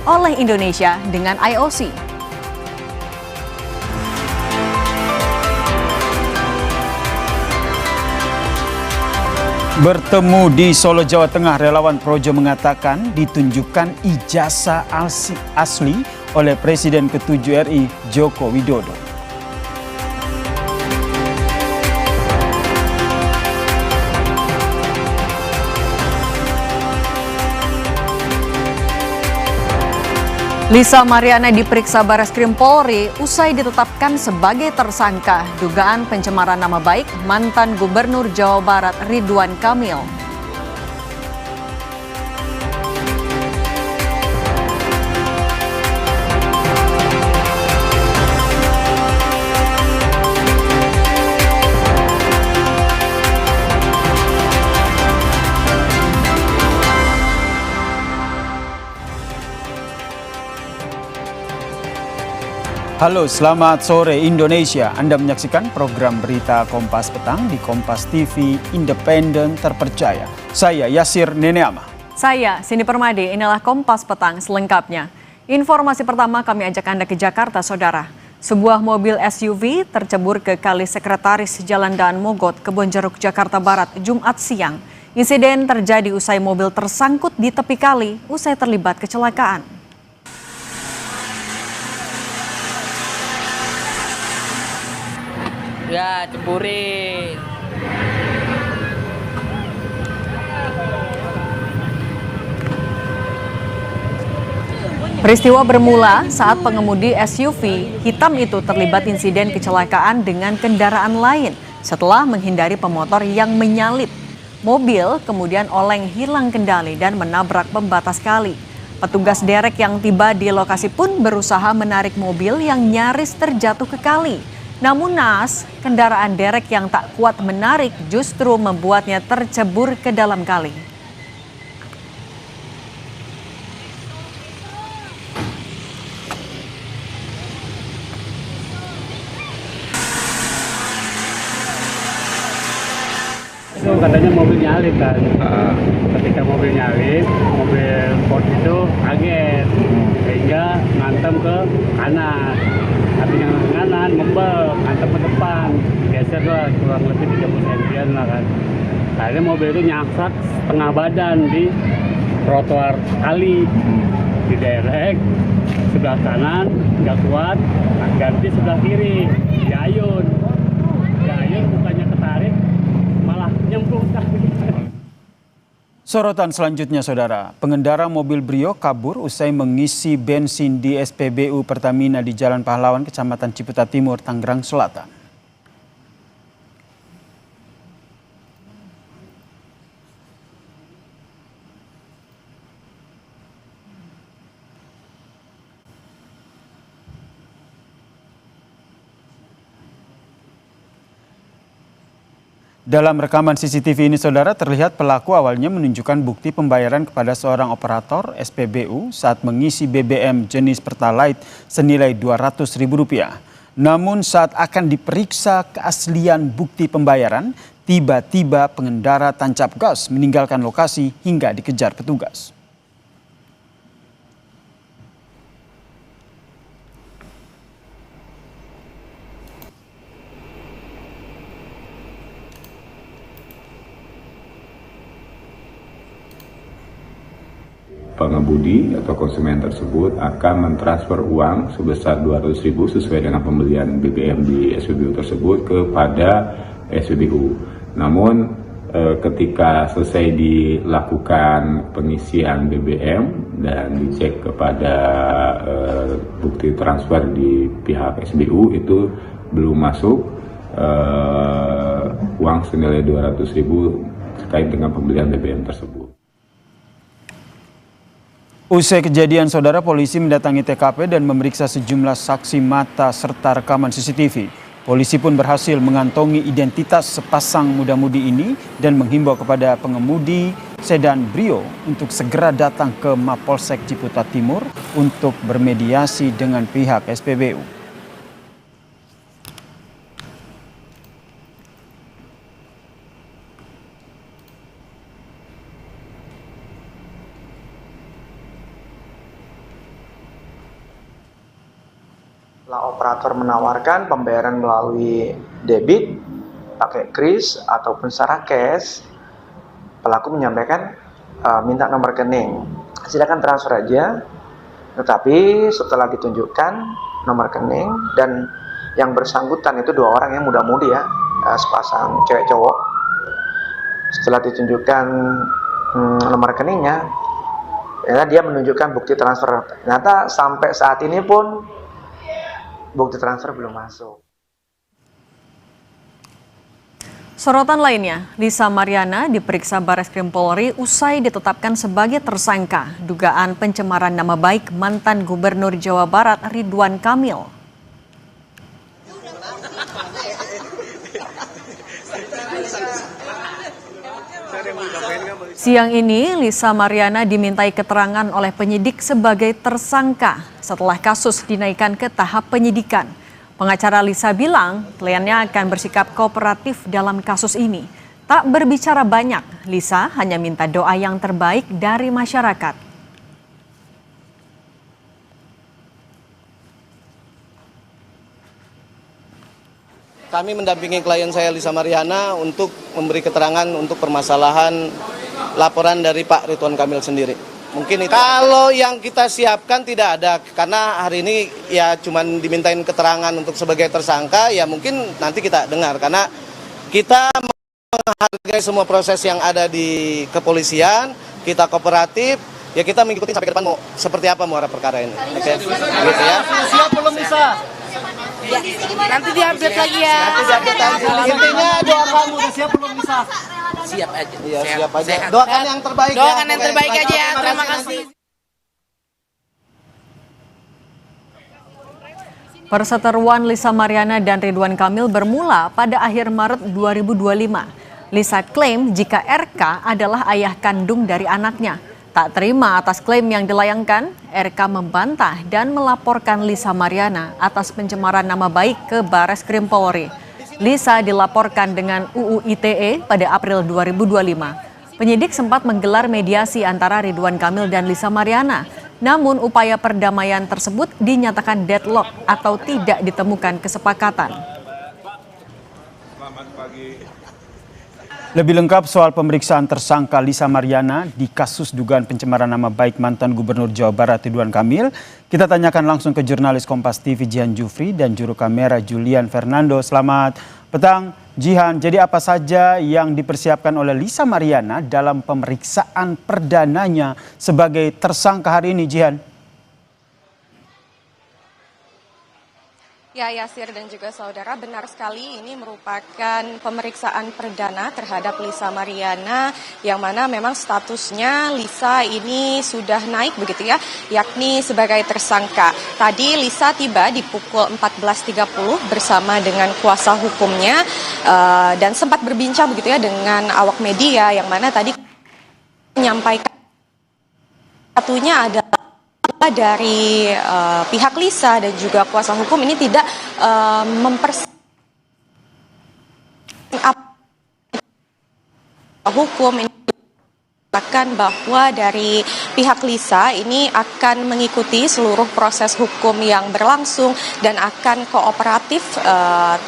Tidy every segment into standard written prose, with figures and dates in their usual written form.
oleh Indonesia dengan IOC. Bertemu di Solo, Jawa Tengah, relawan Projo mengatakan ditunjukkan ijazah asli oleh Presiden ke-7 RI Joko Widodo. Lisa Mariana diperiksa Bareskrim Polri usai ditetapkan sebagai tersangka dugaan pencemaran nama baik mantan Gubernur Jawa Barat Ridwan Kamil. Halo, selamat sore Indonesia. Anda menyaksikan program berita Kompas Petang di Kompas TV Independen Terpercaya. Saya Yasir Neneama. Saya Cindy Permadi, inilah Kompas Petang selengkapnya. Informasi pertama kami ajak Anda ke Jakarta, Saudara. Sebuah mobil SUV tercebur ke Kali Sekretaris Jalan Daan Mogot, Kebonjeruk, Jakarta Barat, Jumat siang. Insiden terjadi usai mobil tersangkut di tepi kali usai terlibat kecelakaan. Ya, ceburin. Peristiwa bermula saat pengemudi SUV hitam itu terlibat insiden kecelakaan dengan kendaraan lain setelah menghindari pemotor yang menyalip. Mobil kemudian oleng hilang kendali dan menabrak pembatas kali. Petugas derek yang tiba di lokasi pun berusaha menarik mobil yang nyaris terjatuh ke kali. Namun naas, kendaraan derek yang tak kuat menarik justru membuatnya tercebur ke dalam kali. Itu katanya mobil nyalip kan. Ketika mobil nyalip, mobil Ford itu kaget sehingga ngantem ke kanan. Tapi yang ke kanan membel, ngantem ke depan, geser lah kurang lebih 30 cm lah kan. Akhirnya mobil itu nyangkut setengah badan di trotoar kali, di derek sebelah kanan nggak kuat, ganti sebelah kiri, diayun bukannya ketarik malah nyemplung. Sorotan selanjutnya, Saudara. Pengendara mobil Brio kabur usai mengisi bensin di SPBU Pertamina di Jalan Pahlawan, Kecamatan Ciputat Timur, Tangerang Selatan. Dalam rekaman CCTV ini, Saudara, terlihat pelaku awalnya menunjukkan bukti pembayaran kepada seorang operator SPBU saat mengisi BBM jenis Pertalite senilai Rp200.000. Namun saat akan diperiksa keaslian bukti pembayaran, tiba-tiba pengendara tancap gas meninggalkan lokasi hingga dikejar petugas. Pengemudi atau konsumen tersebut akan mentransfer uang sebesar Rp200.000 sesuai dengan pembelian BBM di SPBU tersebut kepada SPBU. Namun ketika selesai dilakukan pengisian BBM dan dicek kepada bukti transfer di pihak SPBU, itu belum masuk uang senilai Rp200.000 terkait dengan pembelian BBM tersebut. Usai kejadian, Saudara, polisi mendatangi TKP dan memeriksa sejumlah saksi mata serta rekaman CCTV. Polisi pun berhasil mengantongi identitas sepasang muda-mudi ini dan menghimbau kepada pengemudi sedan Brio untuk segera datang ke Mapolsek Ciputat Timur untuk bermediasi dengan pihak SPBU. Setelah operator menawarkan pembayaran melalui debit, pakai kris ataupun secara cash, pelaku menyampaikan minta nomor rekening. Silakan transfer aja. Tetapi setelah ditunjukkan nomor rekening dan yang bersangkutan itu 2 orang yang muda-mudi ya, sepasang cewek cowok. Setelah ditunjukkan nomor rekeningnya, ternyata dia menunjukkan bukti transfer. Ternyata sampai saat ini pun bukti transfer belum masuk. Sorotan lainnya, Lisa Mariana diperiksa Bareskrim Polri usai ditetapkan sebagai tersangka dugaan pencemaran nama baik mantan Gubernur Jawa Barat Ridwan Kamil. Siang ini, Lisa Mariana dimintai keterangan oleh penyidik sebagai tersangka setelah kasus dinaikkan ke tahap penyidikan. Pengacara Lisa bilang kliennya akan bersikap kooperatif dalam kasus ini. Tak berbicara banyak, Lisa hanya minta doa yang terbaik dari masyarakat. Kami mendampingi klien saya Lisa Mariana untuk memberi keterangan untuk permasalahan laporan dari Pak Ridwan Kamil sendiri. Mungkin itu. Kalau yang kita siapkan tidak ada, karena hari ini ya cuman dimintain keterangan untuk sebagai tersangka, ya mungkin nanti kita dengar. Karena kita menghargai semua proses yang ada di kepolisian, kita kooperatif, ya kita mengikuti sampai ke depan mau seperti apa muara perkara ini. Oke, gitu ya. Siap belum bisa? Ya, nanti diupdate lagi ya. Intinya doa kamu Udah siap belum bisa? Siap aja. Iya, siap aja. Doakan yang terbaik ya. Doakan yang terbaik aja ya. Terima kasih. Perseteruan Lisa Mariana dan Ridwan Kamil bermula pada akhir Maret 2025. Lisa klaim jika RK adalah ayah kandung dari anaknya. Tak terima atas klaim yang dilayangkan, RK membantah dan melaporkan Lisa Mariana atas pencemaran nama baik ke Bareskrim Polri. Lisa dilaporkan dengan UU ITE pada April 2025. Penyidik sempat menggelar mediasi antara Ridwan Kamil dan Lisa Mariana. Namun upaya perdamaian tersebut dinyatakan deadlock atau tidak ditemukan kesepakatan. Lebih lengkap soal pemeriksaan tersangka Lisa Mariana di kasus dugaan pencemaran nama baik mantan Gubernur Jawa Barat Ridwan Kamil, kita tanyakan langsung ke jurnalis Kompas TV Jihan Jufri dan juru kamera Julian Fernando. Selamat petang Jihan, jadi apa saja yang dipersiapkan oleh Lisa Mariana dalam pemeriksaan perdananya sebagai tersangka hari ini, Jihan? Ya, Yasir dan juga saudara, benar sekali ini merupakan pemeriksaan perdana terhadap Lisa Mariana yang mana memang statusnya Lisa ini sudah naik begitu ya, yakni sebagai tersangka. Tadi Lisa tiba di pukul 14.30 bersama dengan kuasa hukumnya dan sempat berbincang begitu ya dengan awak media yang mana tadi menyampaikan satunya adalah dari pihak Lisa dan juga kuasa hukum ini tidak hukum ini mengatakan bahwa dari pihak Lisa ini akan mengikuti seluruh proses hukum yang berlangsung dan akan kooperatif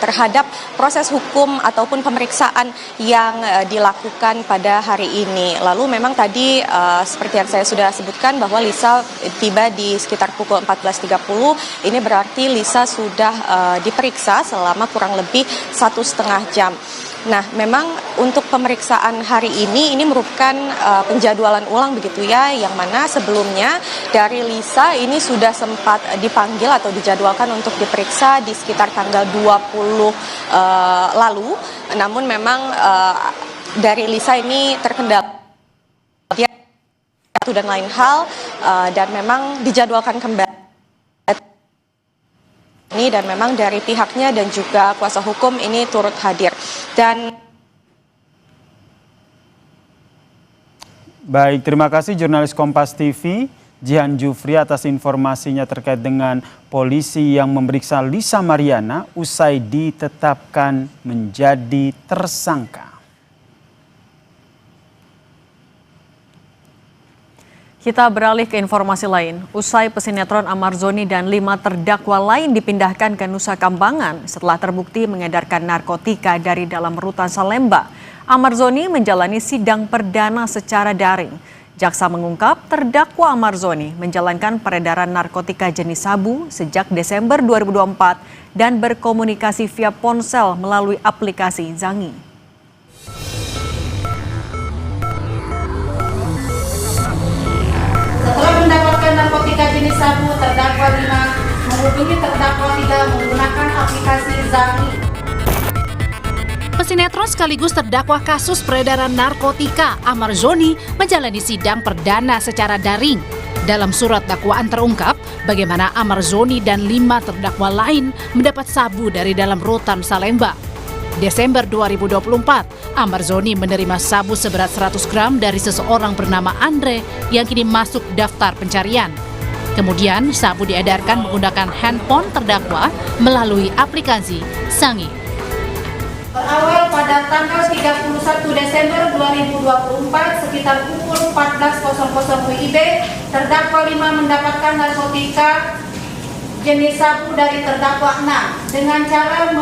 terhadap proses hukum ataupun pemeriksaan yang dilakukan pada hari ini. Lalu memang tadi seperti yang saya sudah sebutkan bahwa Lisa tiba di sekitar pukul 14.30, ini berarti Lisa sudah diperiksa selama kurang lebih 1,5 jam. Nah, memang untuk pemeriksaan hari ini merupakan penjadwalan ulang begitu ya, yang mana sebelumnya dari Lisa ini sudah sempat dipanggil atau dijadwalkan untuk diperiksa di sekitar tanggal 20 lalu. Namun memang dari Lisa ini terkendala satu dan lain hal dan memang dijadwalkan kembali. Dan memang dari pihaknya dan juga kuasa hukum ini turut hadir. Dan baik, terima kasih jurnalis Kompas TV Jihan Jufri atas informasinya terkait dengan polisi yang memeriksa Lisa Mariana usai ditetapkan menjadi tersangka. Kita beralih ke informasi lain. Usai pesinetron Amar Zoni dan 5 terdakwa lain dipindahkan ke Nusa Kambangan setelah terbukti mengedarkan narkotika dari dalam rutan Salemba, Amar Zoni menjalani sidang perdana secara daring. Jaksa mengungkap terdakwa Amar Zoni menjalankan peredaran narkotika jenis sabu sejak Desember 2024 dan berkomunikasi via ponsel melalui aplikasi Zangi. Setelah mendapatkan narkotika jenis sabu, terdakwa 5 menghubungi terdakwa 3 menggunakan aplikasi Zangi. Pesinetron sekaligus terdakwa kasus peredaran narkotika Amar Zoni menjalani sidang perdana secara daring. Dalam surat dakwaan terungkap bagaimana Amar Zoni dan 5 terdakwa lain mendapat sabu dari dalam rutan Salemba. Desember 2024, Amar Zoni menerima sabu seberat 100 gram dari seseorang bernama Andre yang kini masuk daftar pencarian. Kemudian sabu diedarkan menggunakan handphone terdakwa melalui aplikasi Zangi. Berawal pada tanggal 31 Desember 2024 sekitar pukul 14.00 WIB, terdakwa 5 mendapatkan narkotika jenis sabu dari terdakwa 6 dengan cara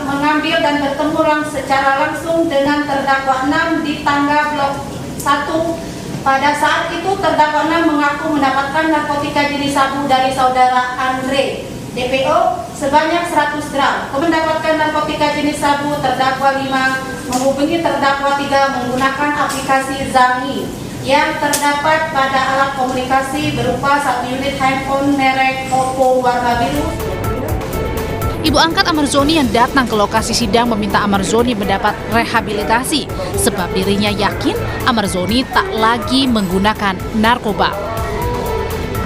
mengambil dan bertemu secara langsung dengan terdakwa 6 di tangga blok 1. Pada saat itu terdakwa 6 mengaku mendapatkan narkotika jenis sabu dari saudara Andre DPO sebanyak 100 gram. Mendapatkan narkotika jenis sabu, terdakwa 5 menghubungi terdakwa 3 menggunakan aplikasi Zangi yang terdapat pada alat komunikasi berupa 1 unit handphone merek Oppo warna biru. Ibu angkat Amar Zoni yang datang ke lokasi sidang meminta Amar Zoni mendapat rehabilitasi sebab dirinya yakin Amar Zoni tak lagi menggunakan narkoba.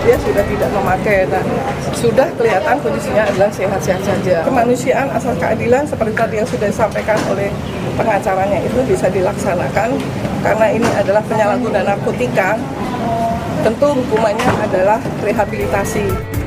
Dia sudah tidak memakai dan sudah kelihatan kondisinya adalah sehat-sehat saja. Kemanusiaan asal keadilan seperti tadi yang sudah disampaikan oleh pengacaranya itu bisa dilaksanakan karena ini adalah penyalahgunaan narkotika. Tentu hukumannya adalah rehabilitasi.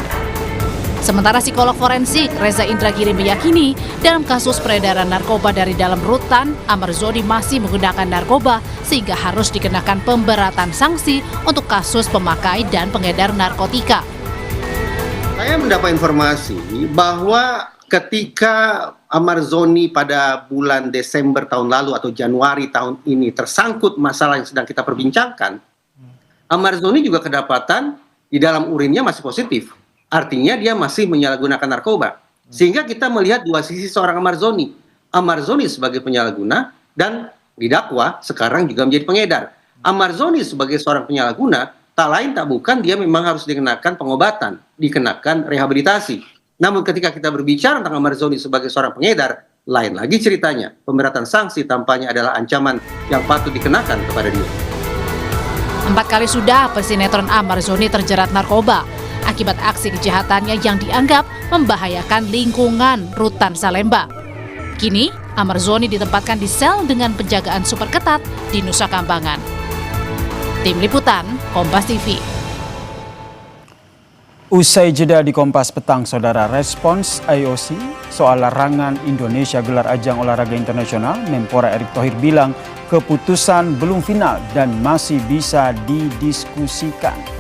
Sementara psikolog forensik Reza Indragiri meyakini dalam kasus peredaran narkoba dari dalam rutan, Amar Zoni masih menggunakan narkoba sehingga harus dikenakan pemberatan sanksi untuk kasus pemakai dan pengedar narkotika. Saya mendapat informasi bahwa ketika Amar Zoni pada bulan Desember tahun lalu atau Januari tahun ini tersangkut masalah yang sedang kita perbincangkan, Amar Zoni juga kedapatan di dalam urinnya masih positif. Artinya dia masih menyalahgunakan narkoba. Sehingga kita melihat dua sisi seorang Amar Zoni. Amar Zoni sebagai penyalahguna dan didakwa sekarang juga menjadi pengedar. Amar Zoni sebagai seorang penyalahguna, tak lain tak bukan dia memang harus dikenakan pengobatan, dikenakan rehabilitasi. Namun ketika kita berbicara tentang Amar Zoni sebagai seorang pengedar, lain lagi ceritanya. Pemberatan sanksi tampaknya adalah ancaman yang patut dikenakan kepada dia. 4 kali sudah pesinetron Amar Zoni terjerat narkoba akibat aksi kejahatannya yang dianggap membahayakan lingkungan rutan Salemba. Kini, Amar Zoni ditempatkan di sel dengan penjagaan super ketat di Nusa Kambangan. Tim Liputan, Kompas TV. Usai jeda di Kompas Petang, Saudara, respons IOC soal larangan Indonesia gelar ajang olahraga internasional, Menpora Erick Thohir bilang keputusan belum final dan masih bisa didiskusikan.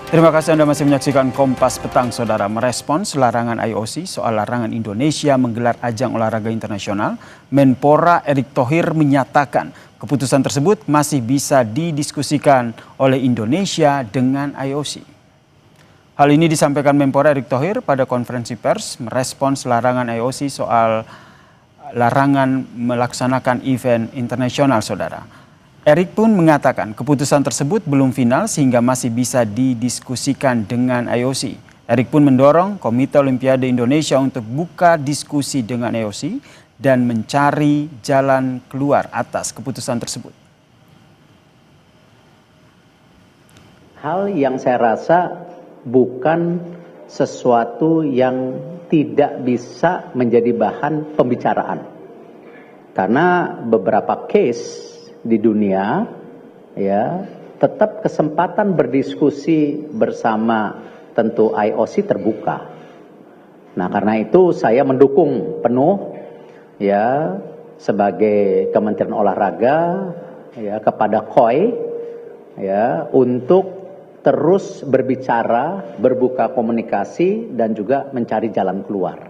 Terima kasih Anda masih menyaksikan Kompas Petang, Saudara. Merespons larangan IOC soal larangan Indonesia menggelar ajang olahraga internasional, Menpora Erick Thohir menyatakan keputusan tersebut masih bisa didiskusikan oleh Indonesia dengan IOC. Hal ini disampaikan Menpora Erick Thohir pada konferensi pers merespons larangan IOC soal larangan melaksanakan event internasional, Saudara. Erick pun mengatakan keputusan tersebut belum final sehingga masih bisa didiskusikan dengan IOC. Erick pun mendorong Komite Olimpiade Indonesia untuk buka diskusi dengan IOC dan mencari jalan keluar atas keputusan tersebut. Hal yang saya rasa bukan sesuatu yang tidak bisa menjadi bahan pembicaraan. Karena beberapa case di dunia ya tetap kesempatan berdiskusi bersama tentu IOC terbuka. Nah, karena itu saya mendukung penuh ya sebagai Kementerian Olahraga ya kepada KOI ya untuk terus berbicara, berbuka komunikasi dan juga mencari jalan keluar.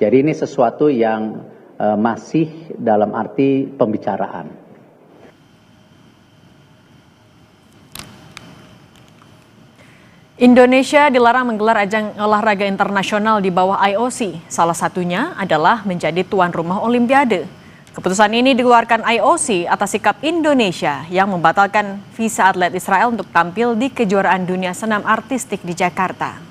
Jadi ini sesuatu yang masih dalam arti pembicaraan. Indonesia dilarang menggelar ajang olahraga internasional di bawah IOC. Salah satunya adalah menjadi tuan rumah Olimpiade. Keputusan ini dikeluarkan IOC atas sikap Indonesia yang membatalkan visa atlet Israel untuk tampil di kejuaraan dunia senam artistik di Jakarta.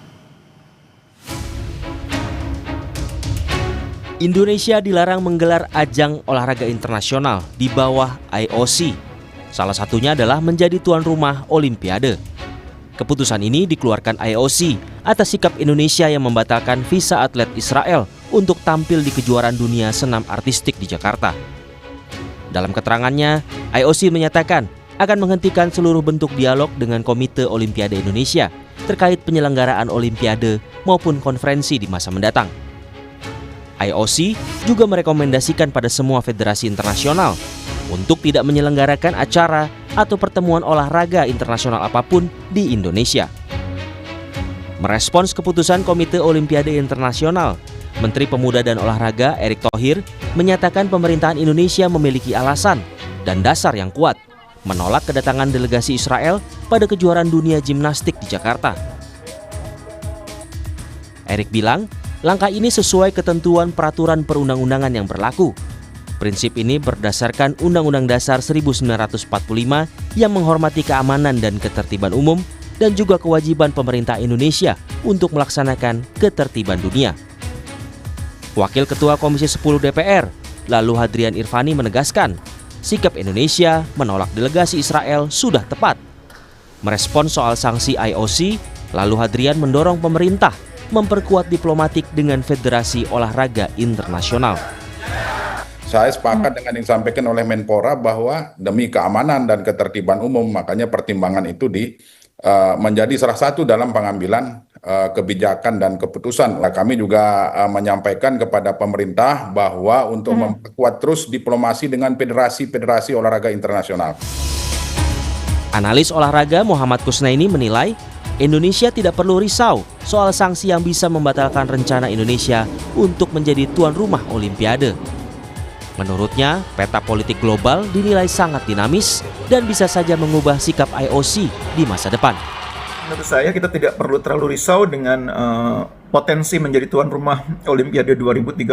Indonesia dilarang menggelar ajang olahraga internasional di bawah IOC. Salah satunya adalah menjadi tuan rumah Olimpiade. Keputusan ini dikeluarkan IOC atas sikap Indonesia yang membatalkan visa atlet Israel untuk tampil di kejuaraan dunia senam artistik di Jakarta. Dalam keterangannya, IOC menyatakan akan menghentikan seluruh bentuk dialog dengan Komite Olimpiade Indonesia terkait penyelenggaraan Olimpiade maupun konferensi di masa mendatang. IOC juga merekomendasikan pada semua federasi internasional untuk tidak menyelenggarakan acara atau pertemuan olahraga internasional apapun di Indonesia. Merespons keputusan Komite Olimpiade Internasional, Menteri Pemuda dan Olahraga Erick Thohir menyatakan pemerintahan Indonesia memiliki alasan dan dasar yang kuat menolak kedatangan delegasi Israel pada kejuaraan dunia gimnastik di Jakarta. Erick bilang, langkah ini sesuai ketentuan peraturan perundang-undangan yang berlaku. Prinsip ini berdasarkan Undang-Undang Dasar 1945 yang menghormati keamanan dan ketertiban umum dan juga kewajiban pemerintah Indonesia untuk melaksanakan ketertiban dunia. Wakil Ketua Komisi 10 DPR, Lalu Hadrian Irvani menegaskan, sikap Indonesia menolak delegasi Israel sudah tepat. Merespons soal sanksi IOC, Lalu Hadrian mendorong pemerintah memperkuat diplomatik dengan Federasi Olahraga Internasional. Saya sepakat dengan yang disampaikan oleh Menpora bahwa demi keamanan dan ketertiban umum, makanya pertimbangan itu menjadi salah satu dalam pengambilan kebijakan dan keputusan. Kami juga menyampaikan kepada pemerintah bahwa untuk memperkuat terus diplomasi dengan federasi-federasi olahraga internasional. Analis olahraga Muhammad Kusnaini menilai Indonesia tidak perlu risau soal sanksi yang bisa membatalkan rencana Indonesia untuk menjadi tuan rumah Olimpiade. Menurutnya, peta politik global dinilai sangat dinamis dan bisa saja mengubah sikap IOC di masa depan. Menurut saya kita tidak perlu terlalu risau dengan potensi menjadi tuan rumah Olimpiade 2036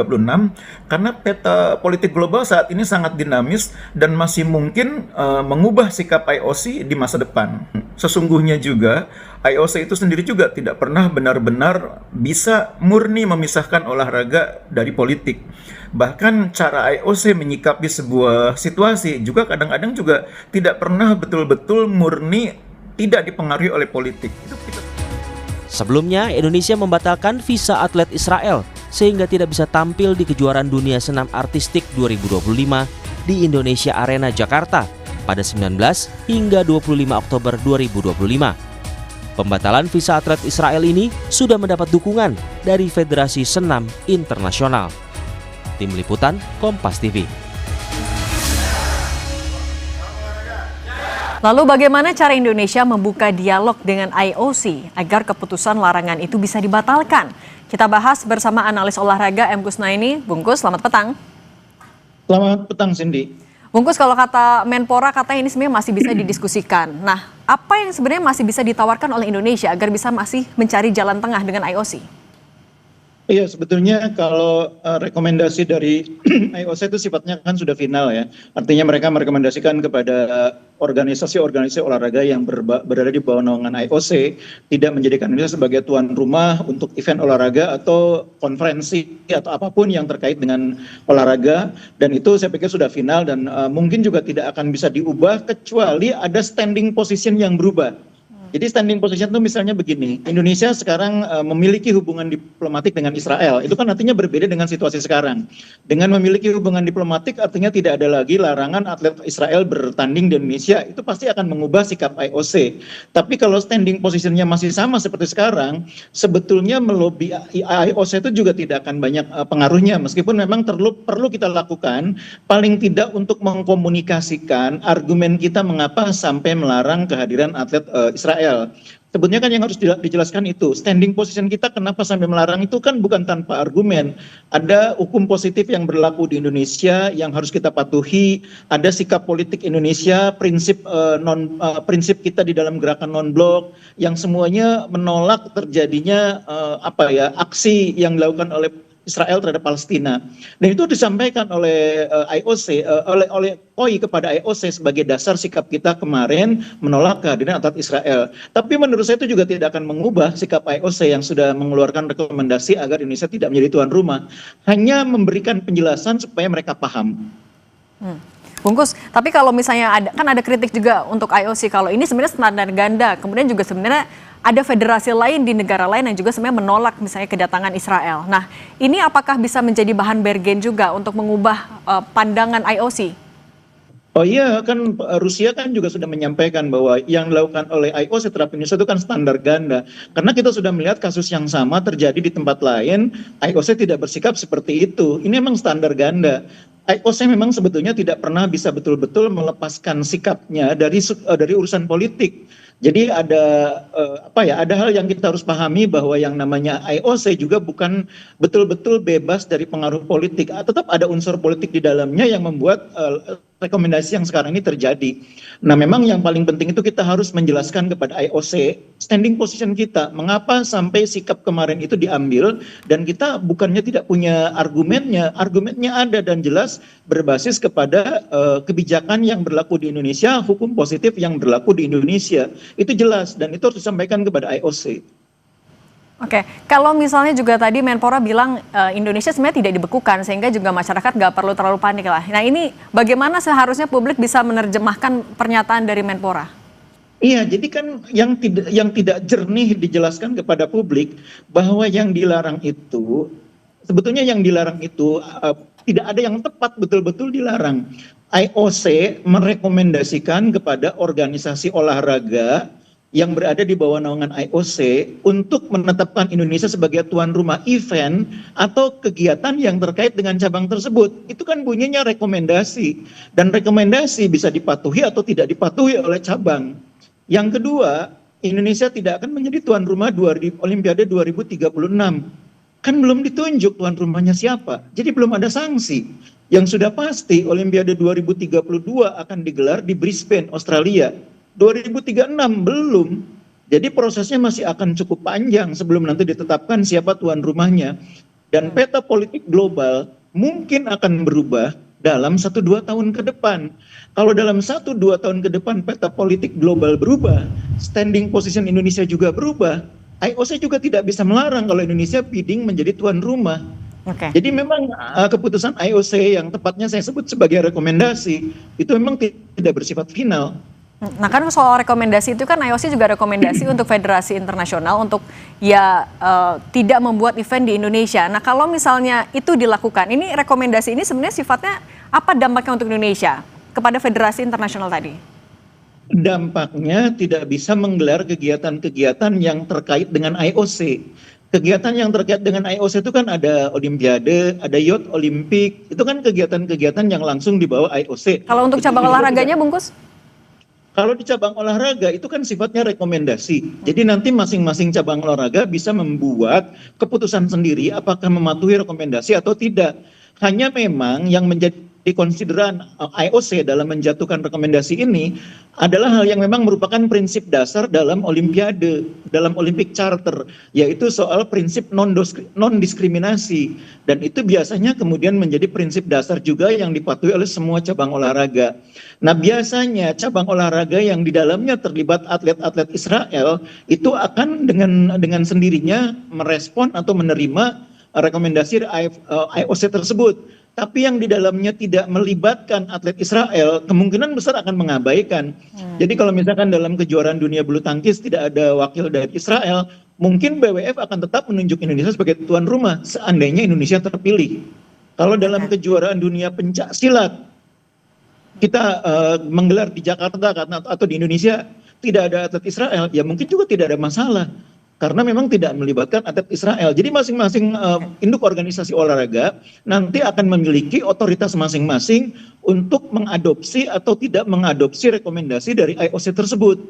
karena peta politik global saat ini sangat dinamis dan masih mungkin mengubah sikap IOC di masa depan. Sesungguhnya juga IOC itu sendiri juga tidak pernah benar-benar bisa murni memisahkan olahraga dari politik. Bahkan cara IOC menyikapi sebuah situasi juga kadang-kadang juga tidak pernah betul-betul murni tidak dipengaruhi oleh politik. Sebelumnya, Indonesia membatalkan visa atlet Israel sehingga tidak bisa tampil di kejuaraan dunia senam artistik 2025 di Indonesia Arena Jakarta pada 19 hingga 25 Oktober 2025. Pembatalan visa atlet Israel ini sudah mendapat dukungan dari Federasi Senam Internasional. Tim Liputan Kompas TV. Lalu bagaimana cara Indonesia membuka dialog dengan IOC agar keputusan larangan itu bisa dibatalkan? Kita bahas bersama analis olahraga M. Kusnaini. Bungkus, selamat petang. Selamat petang, Cindy. Bungkus, kalau kata Menpora katanya ini sebenarnya masih bisa didiskusikan. Nah, apa yang sebenarnya masih bisa ditawarkan oleh Indonesia agar bisa masih mencari jalan tengah dengan IOC? Iya, sebetulnya kalau rekomendasi dari IOC itu sifatnya kan sudah final ya. Artinya mereka merekomendasikan kepada organisasi-organisasi olahraga yang berada di bawah naungan IOC tidak menjadikan Indonesia sebagai tuan rumah untuk event olahraga atau konferensi atau apapun yang terkait dengan olahraga, dan itu saya pikir sudah final dan mungkin juga tidak akan bisa diubah kecuali ada standing position yang berubah. Jadi standing position itu misalnya begini, Indonesia sekarang memiliki hubungan diplomatik dengan Israel, itu kan artinya berbeda dengan situasi sekarang. Dengan memiliki hubungan diplomatik artinya tidak ada lagi larangan atlet Israel bertanding di Indonesia, itu pasti akan mengubah sikap IOC. Tapi kalau standing positionnya masih sama seperti sekarang, sebetulnya melobi IOC itu juga tidak akan banyak pengaruhnya, meskipun memang perlu kita lakukan, paling tidak untuk mengkomunikasikan argumen kita mengapa sampai melarang kehadiran atlet Israel. Sebetulnya kan yang harus dijelaskan itu, standing position kita kenapa sampai melarang itu kan bukan tanpa argumen. Ada hukum positif yang berlaku di Indonesia yang harus kita patuhi, ada sikap politik Indonesia, prinsip prinsip kita di dalam gerakan non-blok yang semuanya menolak terjadinya aksi yang dilakukan oleh Israel terhadap Palestina, dan itu disampaikan oleh IOC, oleh KOI kepada IOC sebagai dasar sikap kita kemarin menolak kehadiran atlet Israel. Tapi menurut saya itu juga tidak akan mengubah sikap IOC yang sudah mengeluarkan rekomendasi agar Indonesia tidak menjadi tuan rumah, hanya memberikan penjelasan supaya mereka paham. Bungkus, tapi kalau misalnya ada kritik juga untuk IOC kalau ini sebenarnya standar ganda, kemudian juga sebenarnya ada federasi lain di negara lain yang juga sebenarnya menolak misalnya kedatangan Israel. Nah, ini apakah bisa menjadi bahan bergen juga untuk mengubah pandangan IOC? Oh iya, kan Rusia kan juga sudah menyampaikan bahwa yang dilakukan oleh IOC terhadap Indonesia itu kan standar ganda. Karena kita sudah melihat kasus yang sama terjadi di tempat lain, IOC tidak bersikap seperti itu. Ini memang standar ganda. IOC memang sebetulnya tidak pernah bisa betul-betul melepaskan sikapnya dari urusan politik. Jadi ada ada hal yang kita harus pahami bahwa yang namanya IOC juga bukan betul-betul bebas dari pengaruh politik. Tetap ada unsur politik di dalamnya yang membuat rekomendasi yang sekarang ini terjadi. Nah, memang yang paling penting itu kita harus menjelaskan kepada IOC standing position kita, mengapa sampai sikap kemarin itu diambil, dan kita bukannya tidak punya argumennya ada dan jelas berbasis kepada kebijakan yang berlaku di Indonesia, hukum positif yang berlaku di Indonesia. Itu jelas dan itu harus disampaikan kepada IOC. Oke, kalau misalnya juga tadi Menpora bilang Indonesia sebenarnya tidak dibekukan sehingga juga masyarakat nggak perlu terlalu panik lah. Nah, ini bagaimana seharusnya publik bisa menerjemahkan pernyataan dari Menpora? Iya, jadi kan yang tidak jernih dijelaskan kepada publik bahwa yang dilarang itu sebetulnya tidak ada yang tepat betul-betul dilarang. IOC merekomendasikan kepada organisasi olahraga yang berada di bawah naungan IOC untuk menetapkan Indonesia sebagai tuan rumah event atau kegiatan yang terkait dengan cabang tersebut. Itu kan bunyinya rekomendasi, dan rekomendasi bisa dipatuhi atau tidak dipatuhi oleh cabang. Yang kedua, Indonesia tidak akan menjadi tuan rumah Olimpiade 2036. Kan belum ditunjuk tuan rumahnya siapa, jadi belum ada sanksi. Yang sudah pasti Olimpiade 2032 akan digelar di Brisbane, Australia. 2036 belum. Jadi prosesnya masih akan cukup panjang sebelum nanti ditetapkan siapa tuan rumahnya. Dan peta politik global mungkin akan berubah dalam 1-2 tahun ke depan. Kalau dalam 1-2 tahun ke depan peta politik global berubah, standing position Indonesia juga berubah, IOC juga tidak bisa melarang kalau Indonesia bidding menjadi tuan rumah. Jadi memang keputusan IOC yang tepatnya saya sebut sebagai rekomendasi itu memang tidak bersifat final. Nah, kan soal rekomendasi itu kan IOC juga rekomendasi untuk federasi internasional untuk tidak membuat event di Indonesia. Nah, kalau misalnya itu dilakukan, ini rekomendasi ini sebenarnya sifatnya apa dampaknya untuk Indonesia kepada federasi internasional tadi? Dampaknya tidak bisa menggelar kegiatan-kegiatan yang terkait dengan IOC. Kegiatan yang terkait dengan IOC itu kan ada Olimpiade, ada Youth Olimpik, itu kan kegiatan-kegiatan yang langsung di bawah IOC. Kalau untuk cabang olahraganya, Bungkus? Kalau di cabang olahraga itu kan sifatnya rekomendasi. Jadi nanti masing-masing cabang olahraga bisa membuat keputusan sendiri apakah mematuhi rekomendasi atau tidak. Hanya memang yang menjadi konsideran IOC dalam menjatuhkan rekomendasi ini adalah hal yang memang merupakan prinsip dasar dalam Olimpiade, dalam Olympic Charter, yaitu soal prinsip non-diskriminasi. Dan itu biasanya kemudian menjadi prinsip dasar juga yang dipatuhi oleh semua cabang olahraga. Nah, biasanya cabang olahraga yang di dalamnya terlibat atlet-atlet Israel itu akan dengan sendirinya merespon atau menerima rekomendasi IOC tersebut. Tapi yang di dalamnya tidak melibatkan atlet Israel, kemungkinan besar akan mengabaikan. Jadi kalau misalkan dalam kejuaraan dunia bulu tangkis tidak ada wakil dari Israel, mungkin BWF akan tetap menunjuk Indonesia sebagai tuan rumah seandainya Indonesia terpilih. Kalau dalam kejuaraan dunia pencak silat kita menggelar di Jakarta atau di Indonesia tidak ada atlet Israel, ya mungkin juga tidak ada masalah. Karena memang tidak melibatkan atlet Israel. Jadi masing-masing induk organisasi olahraga nanti akan memiliki otoritas masing-masing untuk mengadopsi atau tidak mengadopsi rekomendasi dari IOC tersebut.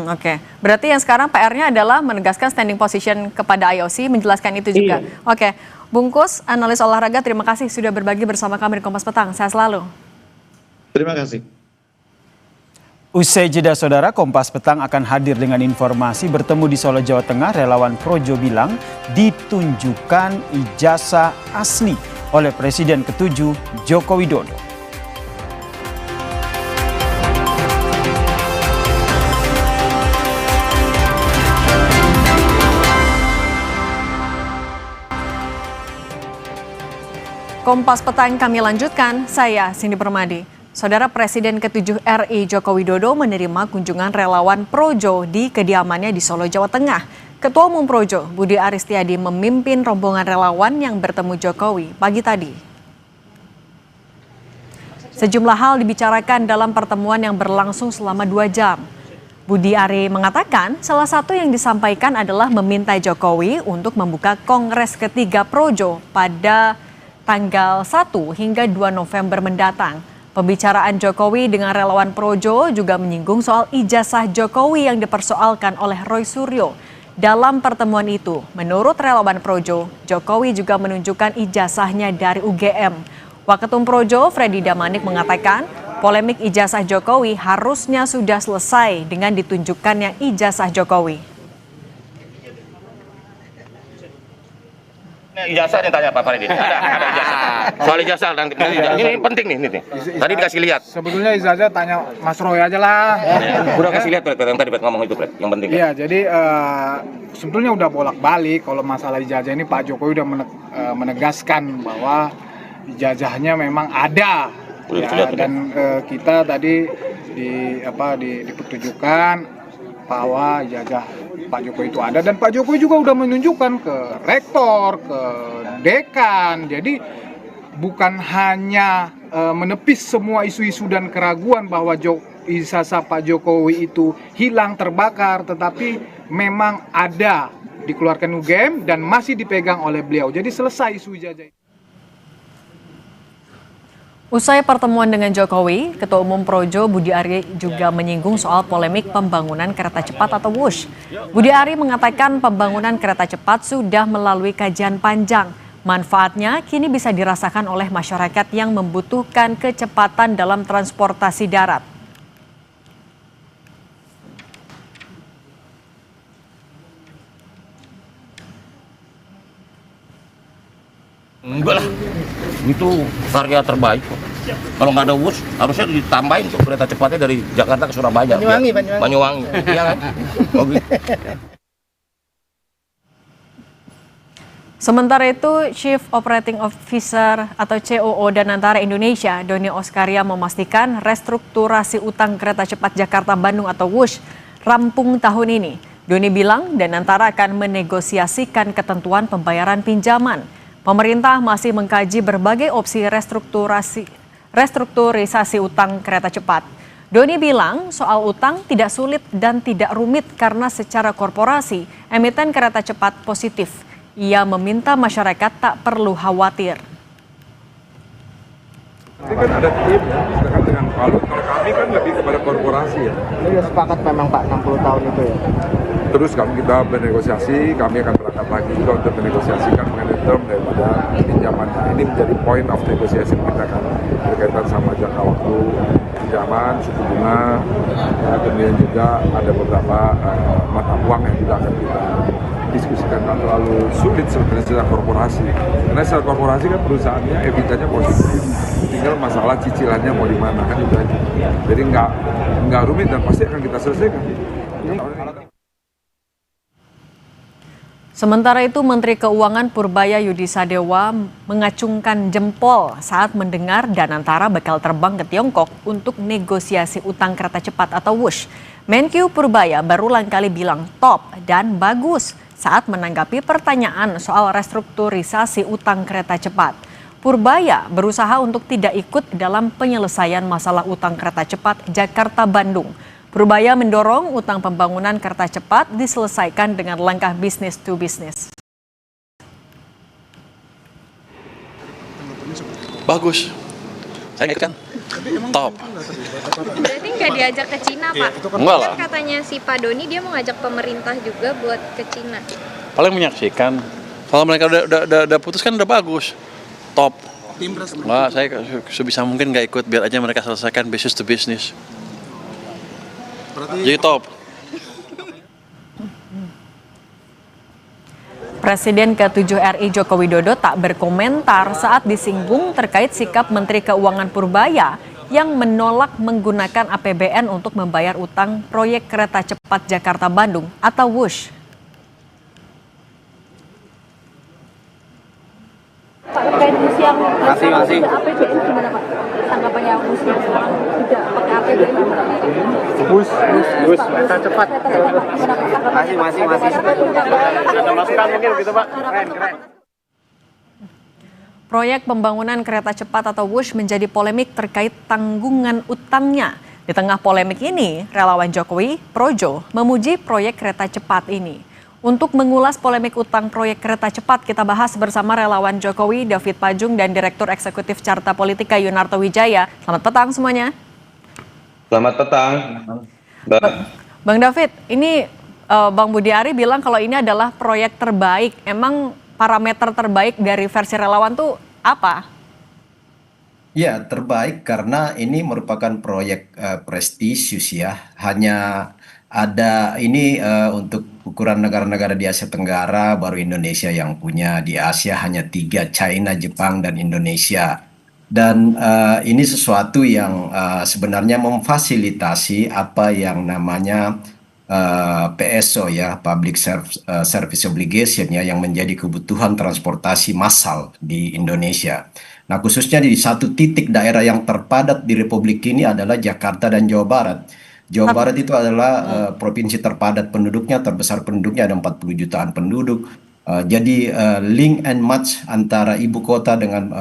Oke. Berarti yang sekarang PR-nya adalah menegaskan standing position kepada IOC, menjelaskan itu juga. Iya. Oke. Bungkus, analis olahraga, terima kasih sudah berbagi bersama kami di Kompas Petang. Sehat selalu. Terima kasih. Usai jeda saudara, Kompas Petang akan hadir dengan informasi bertemu di Solo, Jawa Tengah. Relawan Projo bilang ditunjukkan ijazah asli oleh Presiden ke-7 Joko Widodo. Kompas Petang kami lanjutkan, saya Cindy Permadi. Saudara Presiden ke-7 RI Joko Widodo menerima kunjungan relawan Projo di kediamannya di Solo, Jawa Tengah. Ketua Umum Projo, Budi Aristiadi, memimpin rombongan relawan yang bertemu Jokowi pagi tadi. Sejumlah hal dibicarakan dalam pertemuan yang berlangsung selama 2 jam. Budi Ari mengatakan salah satu yang disampaikan adalah meminta Jokowi untuk membuka Kongres ketiga Projo pada tanggal 1 hingga 2 November mendatang. Pembicaraan Jokowi dengan relawan Projo juga menyinggung soal ijazah Jokowi yang dipersoalkan oleh Roy Suryo. Dalam pertemuan itu, menurut relawan Projo, Jokowi juga menunjukkan ijazahnya dari UGM. Waketum Projo, Freddy Damanik, mengatakan polemik ijazah Jokowi harusnya sudah selesai dengan ditunjukkannya ijazah Jokowi. Ijazah yang tanya Pak Freddy. Ada ijazah. Soal ijazah nanti ini penting nih. Tadi dikasih lihat. Sebetulnya ijazah tanya Mas Roy aja lah. Udah kasih lihat yang tadi ngomong itu, Fred. Yang penting. Iya, jadi sebetulnya udah bolak-balik kalau masalah ijazah ini Pak Jokowi udah menegaskan bahwa ijazahnya memang ada. Dan kita tadi dipertunjukkan bahwa ijazah Pak Jokowi itu ada, dan Pak Jokowi juga udah menunjukkan ke rektor, ke dekan. Jadi bukan hanya menepis semua isu-isu dan keraguan bahwa ijazah Pak Jokowi itu hilang, terbakar, tetapi memang ada, dikeluarkan UGM dan masih dipegang oleh beliau. Jadi selesai isu ijazah. Usai pertemuan dengan Jokowi, Ketua Umum Projo Budi Ari juga menyinggung soal polemik pembangunan kereta cepat atau WUSH. Budi Ari mengatakan pembangunan kereta cepat sudah melalui kajian panjang. Manfaatnya kini bisa dirasakan oleh masyarakat yang membutuhkan kecepatan dalam transportasi darat. Enggak lah, itu karya terbaik kok. Kalau nggak ada WUSH, harusnya ditambahin tuh kereta cepatnya dari Jakarta ke Surabaya. Banyuwangi. Iya kan? Sementara itu, Chief Operating Officer atau COO Danantara Indonesia, Doni Oskaria, memastikan restrukturasi utang kereta cepat Jakarta-Bandung atau WUSH rampung tahun ini. Doni bilang Danantara akan menegosiasikan ketentuan pembayaran pinjaman. Pemerintah masih mengkaji berbagai opsi restrukturisasi utang kereta cepat. Doni bilang soal utang tidak sulit dan tidak rumit karena secara korporasi emiten kereta cepat positif. Ia meminta masyarakat tak perlu khawatir. Ini kan ada tim, sedangkan dengan Palut, kalau kami kan lebih kepada korporasi ya. Ini sudah sepakat memang Pak 60 tahun itu ya? Terus kita bernegosiasi, kami akan berangkat lagi juga untuk menegosiasikan mengenai term daripada pinjaman. Ini menjadi point of negotiation kita kan, berkaitan sama jangka waktu pinjaman, suku bunga, kemudian juga ada beberapa mata uang yang juga akan kita diskusikan. Kan terlalu sulit sebenarnya secara korporasi, karena secara korporasi kan perusahaannya EBITDA-nya positif, tinggal masalah cicilannya mau di mana kan itu aja. Jadi nggak rumit dan pasti akan kita selesaikan. Sementara itu, Menteri Keuangan Purbaya Yudisadewa mengacungkan jempol saat mendengar Danantara bakal terbang ke Tiongkok untuk negosiasi utang kereta cepat atau WUSH. Menkyu Purbaya berulang kali bilang top dan bagus saat menanggapi pertanyaan soal restrukturisasi utang kereta cepat. Purbaya berusaha untuk tidak ikut dalam penyelesaian masalah utang kereta cepat Jakarta-Bandung. Purbaya mendorong utang pembangunan kereta cepat diselesaikan dengan langkah business to business. Bagus, saya ikut kan, top. Berarti nggak diajak ke Cina, Pak? Enggak lah. Kan katanya si Pak Doni dia mau ngajak pemerintah juga buat ke Cina. Paling menyaksikan, kalau mereka udah putus kan udah bagus, top. Nggak, saya sebisa mungkin nggak ikut, biar aja mereka selesaikan business to business. Jadi top. Presiden ke-7 RI Joko Widodo tak berkomentar saat disinggung terkait sikap Menteri Keuangan Purbaya yang menolak menggunakan APBN untuk membayar utang proyek kereta cepat Jakarta-Bandung atau WUSH. Pak, terkait WUSH yang Masih. APBN gimana Pak? Tanggapannya WUSH yang sekarang tidak pakai APBN gimana? WUSH, kereta cepat. Masih. Ada masukan mungkin begitu Pak? Keren. Proyek pembangunan kereta cepat atau WUSH menjadi polemik terkait tanggungan utangnya. Di tengah polemik ini, relawan Jokowi, Projo, memuji proyek kereta cepat ini. Untuk mengulas polemik utang proyek kereta cepat, kita bahas bersama relawan Jokowi, David Pajung, dan Direktur Eksekutif Carta Politika Yunarto Wijaya. Selamat petang semuanya. Selamat petang. Bang David, ini Bang Budi Ari bilang kalau ini adalah proyek terbaik. Emang parameter terbaik dari versi relawan tuh apa? Ya, terbaik karena ini merupakan proyek prestisius ya. Hanya ada ini untuk ukuran negara-negara di Asia Tenggara, baru Indonesia yang punya. Di Asia hanya 3, China, Jepang, dan Indonesia. Dan ini sesuatu yang sebenarnya memfasilitasi apa yang namanya PSO ya, Public Service Obligation ya, yang menjadi kebutuhan transportasi massal di Indonesia. Nah, khususnya di satu titik daerah yang terpadat di Republik ini adalah Jakarta dan Jawa Barat. Jawa Barat itu adalah provinsi terpadat penduduknya, terbesar penduduknya, ada 40 jutaan penduduk. Jadi link and match antara ibu kota dengan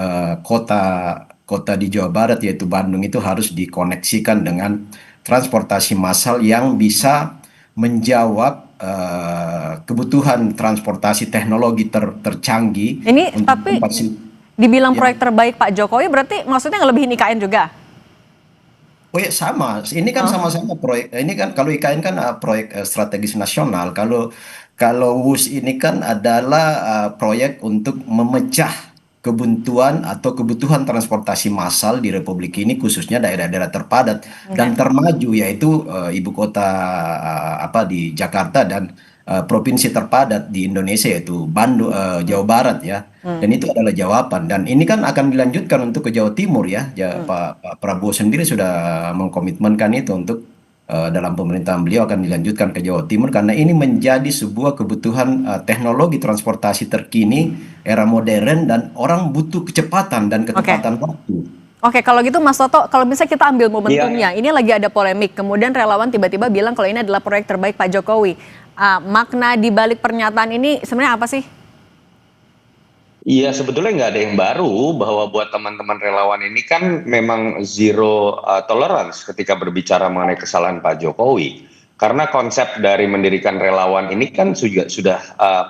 kota di Jawa Barat yaitu Bandung itu harus dikoneksikan dengan transportasi massal yang bisa menjawab kebutuhan transportasi teknologi tercanggih. Ini tapi dibilang proyek terbaik Pak Jokowi, berarti maksudnya ngelebihin IKN juga? Oh ya, sama. Ini kan sama-sama proyek. Ini kan kalau IKN kan proyek strategis nasional. Kalau WUSH ini kan adalah proyek untuk memecah kebuntuan atau kebutuhan transportasi massal di Republik ini, khususnya daerah-daerah terpadat dan termaju, yaitu ibu kota di Jakarta dan provinsi terpadat di Indonesia yaitu Bandung, Jawa Barat ya. Dan itu adalah jawaban. Dan ini kan akan dilanjutkan untuk ke Jawa Timur ya. Pak Prabowo sendiri sudah mengkomitmenkan itu untuk dalam pemerintahan beliau akan dilanjutkan ke Jawa Timur karena ini menjadi sebuah kebutuhan teknologi transportasi terkini, era modern, dan orang butuh kecepatan dan ketepatan waktu. Oke, kalau gitu Mas Toto, kalau misalnya kita ambil momentumnya, ini lagi ada polemik, kemudian relawan tiba-tiba bilang kalau ini adalah proyek terbaik Pak Jokowi. Makna di balik pernyataan ini sebenarnya apa sih? Iya, sebetulnya nggak ada yang baru bahwa buat teman-teman relawan ini kan memang zero tolerance ketika berbicara mengenai kesalahan Pak Jokowi. Karena konsep dari mendirikan relawan ini kan sudah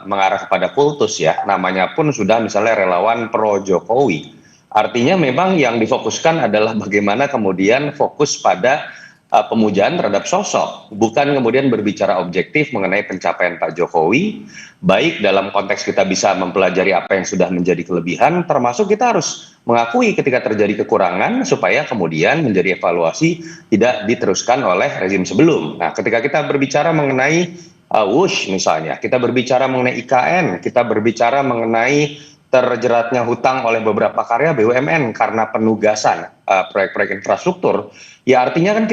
mengarah kepada kultus ya. Namanya pun sudah misalnya relawan pro Jokowi. Artinya memang yang difokuskan adalah bagaimana kemudian fokus pada pemujaan terhadap sosok, bukan kemudian berbicara objektif mengenai pencapaian Pak Jokowi, baik dalam konteks kita bisa mempelajari apa yang sudah menjadi kelebihan, termasuk kita harus mengakui ketika terjadi kekurangan supaya kemudian menjadi evaluasi tidak diteruskan oleh rezim sebelum. Nah, ketika kita berbicara mengenai WUSH misalnya, kita berbicara mengenai IKN, kita berbicara mengenai terjeratnya hutang oleh beberapa karya BUMN karena penugasan proyek-proyek infrastruktur, ya artinya kan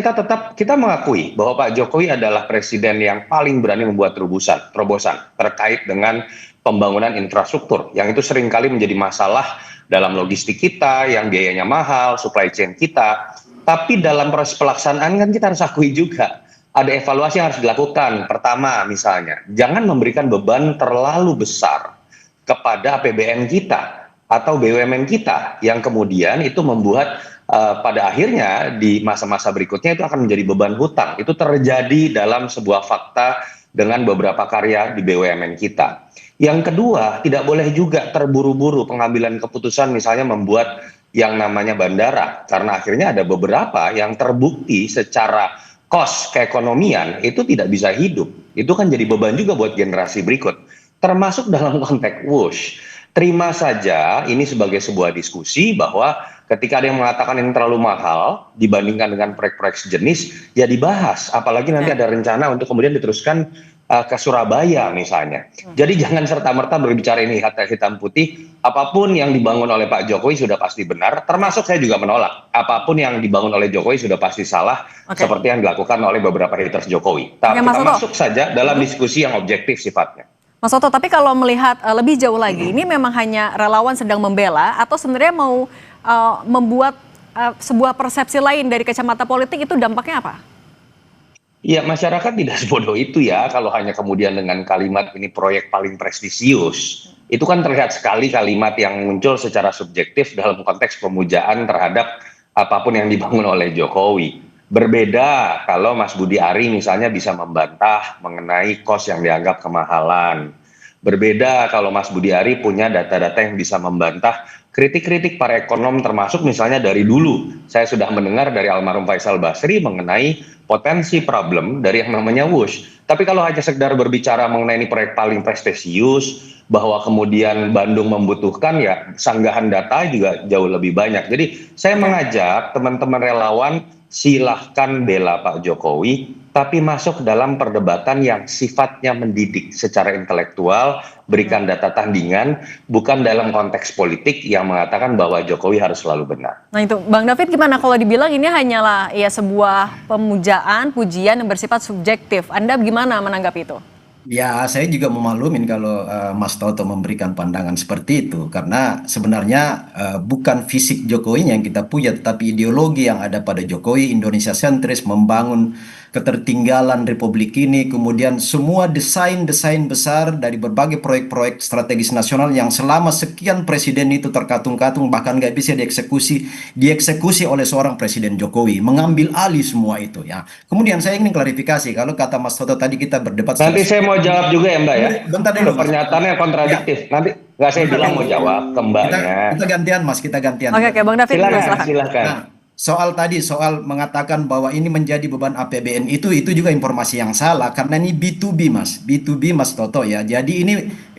kita mengakui bahwa Pak Jokowi adalah presiden yang paling berani membuat terobosan terkait dengan pembangunan infrastruktur, yang itu seringkali menjadi masalah dalam logistik kita, yang biayanya mahal, supply chain kita. Tapi dalam proses pelaksanaan kan kita harus akui juga, ada evaluasi yang harus dilakukan. Pertama misalnya, jangan memberikan beban terlalu besar kepada APBN kita atau BUMN kita, yang kemudian itu membuat pada akhirnya di masa-masa berikutnya itu akan menjadi beban hutang. Itu terjadi dalam sebuah fakta dengan beberapa karya di BUMN kita. Yang kedua, tidak boleh juga terburu-buru pengambilan keputusan, misalnya membuat yang namanya bandara, karena akhirnya ada beberapa yang terbukti secara cost keekonomian itu tidak bisa hidup. Itu kan jadi beban juga buat generasi berikut. Termasuk dalam konteks WUSH. Terima saja ini sebagai sebuah diskusi bahwa ketika ada yang mengatakan ini terlalu mahal dibandingkan dengan proyek-proyek sejenis, ya dibahas. Apalagi nanti ada rencana untuk kemudian diteruskan ke Surabaya misalnya. Jadi jangan serta-merta berbicara ini hitam putih. Apapun yang dibangun oleh Pak Jokowi sudah pasti benar, termasuk saya juga menolak. Apapun yang dibangun oleh Jokowi sudah pasti salah, seperti yang dilakukan oleh beberapa haters Jokowi. Tapi kita masuk saja dalam diskusi yang objektif sifatnya. Mas Toto, tapi kalau melihat lebih jauh lagi, ini memang hanya relawan sedang membela atau sebenarnya mau membuat sebuah persepsi lain dari kacamata politik, itu dampaknya apa? Ya, masyarakat tidak sebodoh itu ya, kalau hanya kemudian dengan kalimat ini proyek paling prestisius. Itu kan terlihat sekali kalimat yang muncul secara subjektif dalam konteks pemujaan terhadap apapun yang dibangun oleh Jokowi. Berbeda kalau Mas Budi Ari misalnya bisa membantah mengenai kos yang dianggap kemahalan. Berbeda kalau Mas Budi Ari punya data-data yang bisa membantah kritik-kritik para ekonom, termasuk misalnya dari dulu saya sudah mendengar dari almarhum Faisal Basri mengenai potensi problem dari yang namanya WUSH. Tapi kalau hanya sekedar berbicara mengenai ini proyek paling prestisius, bahwa kemudian Bandung membutuhkan, ya sanggahan data juga jauh lebih banyak. Jadi saya mengajak teman-teman relawan, silahkan bela Pak Jokowi, tapi masuk dalam perdebatan yang sifatnya mendidik secara intelektual, berikan data tandingan, bukan dalam konteks politik yang mengatakan bahwa Jokowi harus selalu benar. Nah itu, Bang David gimana kalau dibilang ini hanyalah ya sebuah pemujaan, pujian yang bersifat subjektif. Anda gimana menanggapi itu? Ya, saya juga memaklumin kalau Mas Toto memberikan pandangan seperti itu, karena sebenarnya bukan fisik Jokowi yang kita puja, tetapi ideologi yang ada pada Jokowi, Indonesia sentris, membangun ketertinggalan Republik ini, kemudian semua desain-desain besar dari berbagai proyek-proyek strategis nasional yang selama sekian presiden itu terkatung-katung, bahkan nggak bisa dieksekusi oleh seorang Presiden Jokowi, mengambil alih semua itu ya. Kemudian saya ingin klarifikasi, kalau kata Mas Toto tadi kita berdebat. Nanti saya mau jawab juga ya Mbak ya. Bentar dulu. Pernyataannya kontradiktif. Ya. Nanti nggak saya bilang mau jawab ke Mbaknya. Kita gantian Mas, kita gantian. Oke, Bang David, silakan. Nah, soal mengatakan bahwa ini menjadi beban APBN itu juga informasi yang salah, karena ini B2B Mas Toto ya. Jadi ini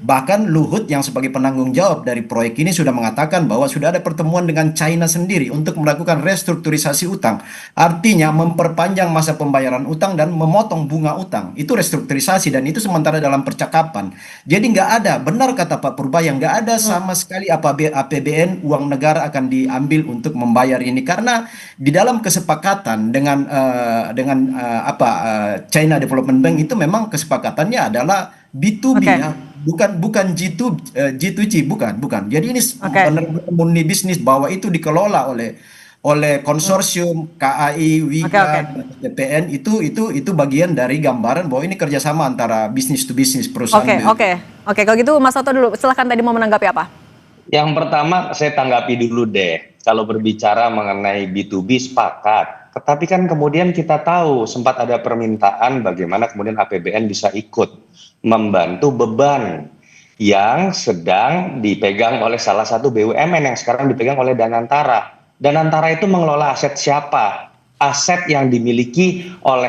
bahkan Luhut yang sebagai penanggung jawab dari proyek ini sudah mengatakan bahwa sudah ada pertemuan dengan China sendiri untuk melakukan restrukturisasi utang. Artinya memperpanjang masa pembayaran utang dan memotong bunga utang. Itu restrukturisasi dan itu sementara dalam percakapan. Jadi nggak ada, benar kata Pak Purbaya, nggak ada sama sekali APBN uang negara akan diambil untuk membayar ini, karena di dalam kesepakatan dengan China Development Bank itu memang kesepakatannya adalah B2B ya, bukan G2G, bukan. Jadi ini benar-benar murni bisnis, bahwa itu dikelola oleh konsorsium KAI, Wika, TPN, itu bagian dari gambaran bahwa ini kerjasama antara bisnis to bisnis perusahaan. Oke, kalau gitu Mas Toto dulu, silahkan tadi mau menanggapi apa? Yang pertama saya tanggapi dulu deh. Kalau berbicara mengenai B2B sepakat, tetapi kan kemudian kita tahu sempat ada permintaan bagaimana kemudian APBN bisa ikut membantu beban yang sedang dipegang oleh salah satu BUMN yang sekarang dipegang oleh Danantara. Danantara itu mengelola aset siapa? Aset yang dimiliki oleh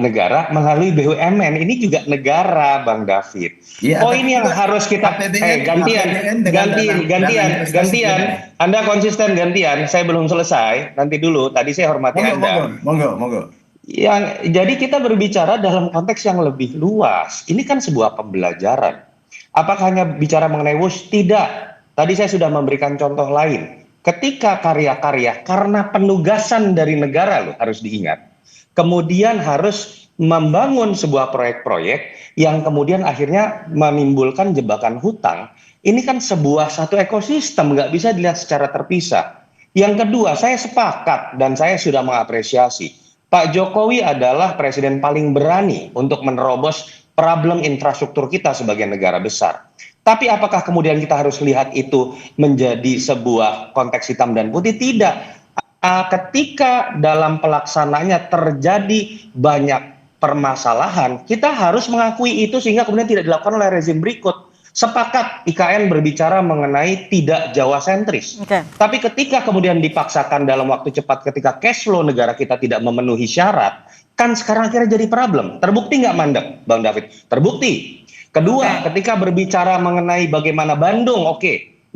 negara melalui BUMN. Ini juga negara, Bang David. Ya, poin yang harus kita gantian. Anda konsisten gantian. Saya belum selesai. Nanti dulu. Tadi saya hormati Anda. Monggo. Jadi kita berbicara dalam konteks yang lebih luas. Ini kan sebuah pembelajaran. Apakah hanya bicara mengenai WUSH? Tidak. Tadi saya sudah memberikan contoh lain. Ketika karya-karya karena penugasan dari negara loh harus diingat, kemudian harus membangun sebuah proyek-proyek yang kemudian akhirnya menimbulkan jebakan hutang. Ini kan satu ekosistem, nggak bisa dilihat secara terpisah. Yang kedua, saya sepakat dan saya sudah mengapresiasi. Pak Jokowi adalah presiden paling berani untuk menerobos problem infrastruktur kita sebagai negara besar. Tapi apakah kemudian kita harus lihat itu menjadi sebuah konteks hitam dan putih? Tidak. Ketika dalam pelaksanaannya terjadi banyak permasalahan, kita harus mengakui itu sehingga kemudian tidak dilakukan oleh rezim berikut. Sepakat IKN berbicara mengenai tidak Jawa sentris. Tapi ketika kemudian dipaksakan dalam waktu cepat ketika cash flow negara kita tidak memenuhi syarat, kan sekarang akhirnya jadi problem. Terbukti nggak mandek, Bang David? Terbukti. Kedua, ketika berbicara mengenai bagaimana Bandung,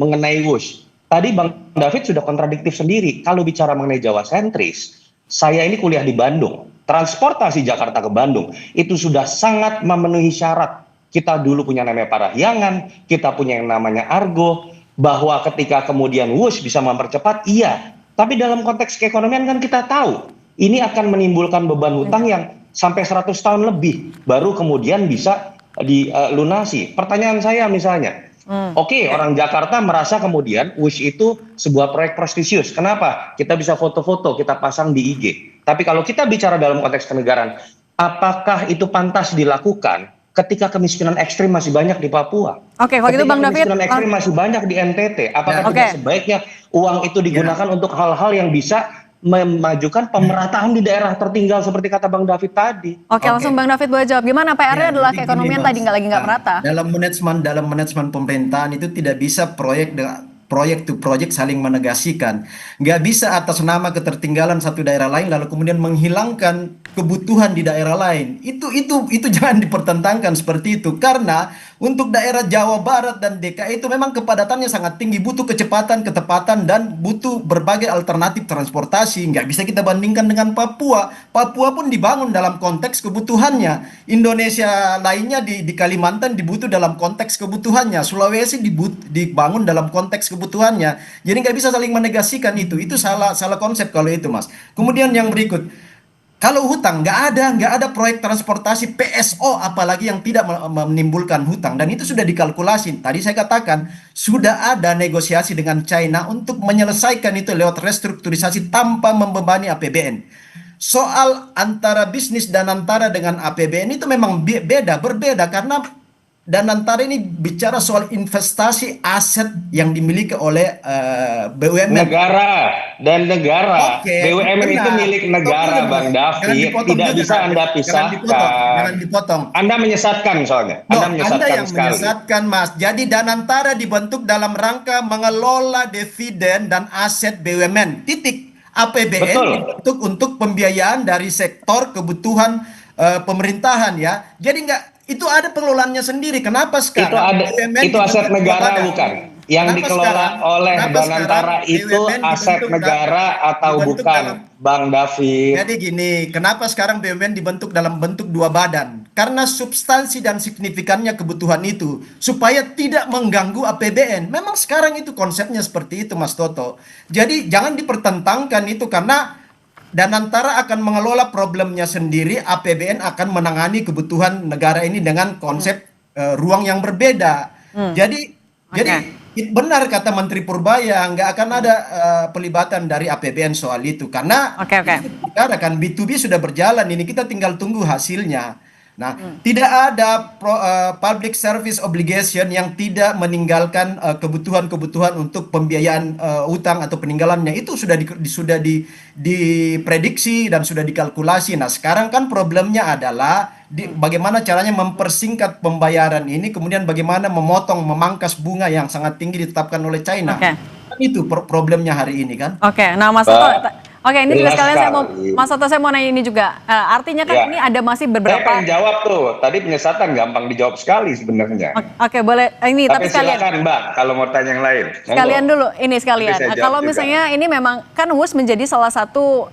mengenai WUSH. Tadi Bang David sudah kontradiktif sendiri. Kalau bicara mengenai Jawa sentris, saya ini kuliah di Bandung. Transportasi Jakarta ke Bandung itu sudah sangat memenuhi syarat. Kita dulu punya namanya Parahyangan, kita punya yang namanya Argo, bahwa ketika kemudian WUSH bisa mempercepat, iya. Tapi dalam konteks keekonomian kan kita tahu, ini akan menimbulkan beban hutang yang sampai 100 tahun lebih, baru kemudian bisa dilunasi. Pertanyaan saya misalnya, orang Jakarta merasa kemudian WUSH itu sebuah proyek prestisius. Kenapa? Kita bisa foto-foto, kita pasang di IG. Tapi kalau kita bicara dalam konteks kenegaraan, apakah itu pantas dilakukan ketika kemiskinan ekstrim masih banyak di Papua? Kalau gitu Bang David, kemiskinan ekstrim masih banyak di NTT. Apakah tidak sebaiknya uang itu digunakan untuk hal-hal yang bisa memajukan pemerataan di daerah tertinggal seperti kata Bang David tadi? Langsung Bang David boleh jawab. Gimana PR-nya adalah keekonomian tadi nggak merata? Dalam manajemen pemerintahan itu tidak bisa proyek to project saling menegasikan. Nggak bisa atas nama ketertinggalan satu daerah lain lalu kemudian menghilangkan kebutuhan di daerah lain. Itu jangan dipertentangkan seperti itu, karena untuk daerah Jawa Barat dan DKI itu memang kepadatannya sangat tinggi, butuh kecepatan, ketepatan, dan butuh berbagai alternatif transportasi. Nggak bisa kita bandingkan dengan Papua. Papua pun dibangun dalam konteks kebutuhannya. Indonesia lainnya di Kalimantan dibutuh dalam konteks kebutuhannya. Sulawesi dibangun dalam konteks kebutuhannya. Jadi nggak bisa saling menegasikan itu. Itu salah konsep kalau itu, Mas. Kemudian yang berikut, kalau hutang nggak ada proyek transportasi PSO apalagi yang tidak menimbulkan hutang, dan itu sudah dikalkulasi. Tadi saya katakan sudah ada negosiasi dengan China untuk menyelesaikan itu lewat restrukturisasi tanpa membebani APBN. Soal antara bisnis dan antara dengan APBN itu memang berbeda karena Danantara ini bicara soal investasi aset yang dimiliki oleh BUMN. Negara. BUMN benar. itu milik negara, Bang David. Tidak bisa Anda pisahkan. Jangan dipotong. Anda menyesatkan soalnya. Anda yang menyesatkan, Mas. Jadi Danantara dibentuk dalam rangka mengelola dividen dan aset BUMN. Titik. APBN dibentuk untuk pembiayaan dari sektor kebutuhan pemerintahan ya. Jadi itu ada pengelolaannya sendiri. Kenapa sekarang itu aset negara bukan? Yang dikelola oleh Danantara itu aset negara atau bukan, Bang David? Jadi gini, kenapa sekarang BUMN dibentuk dalam bentuk dua badan? Karena substansi dan signifikannya kebutuhan itu supaya tidak mengganggu APBN. Memang sekarang itu konsepnya seperti itu, Mas Toto. Jadi jangan dipertentangkan itu, karena Danantara akan mengelola problemnya sendiri, APBN akan menangani kebutuhan negara ini dengan konsep ruang yang berbeda. Jadi benar kata Menteri Purbaya, nggak akan ada pelibatan dari APBN soal itu, karena negara kan B2B sudah berjalan, ini kita tinggal tunggu hasilnya. Nah, tidak ada public service obligation yang tidak meninggalkan kebutuhan-kebutuhan untuk pembiayaan utang atau peninggalannya. Itu sudah diprediksi dan sudah dikalkulasi. Nah, sekarang kan problemnya adalah bagaimana caranya mempersingkat pembayaran ini, kemudian bagaimana memangkas bunga yang sangat tinggi ditetapkan oleh China. Itu problemnya hari ini kan. Nah Mas Toto, ini juga sekalian Mas Toto saya mau nanya ini juga. Artinya kan ini ada masih beberapa. Saya pengen jawab tuh. Tadi penyesatan gampang dijawab sekali sebenarnya. Boleh. Ini tapi sekalian. Silakan Mbak, kalau mau tanya yang lain. Sekalian dulu, ini sekalian. Kalau misalnya ini memang kan WUSH menjadi salah satu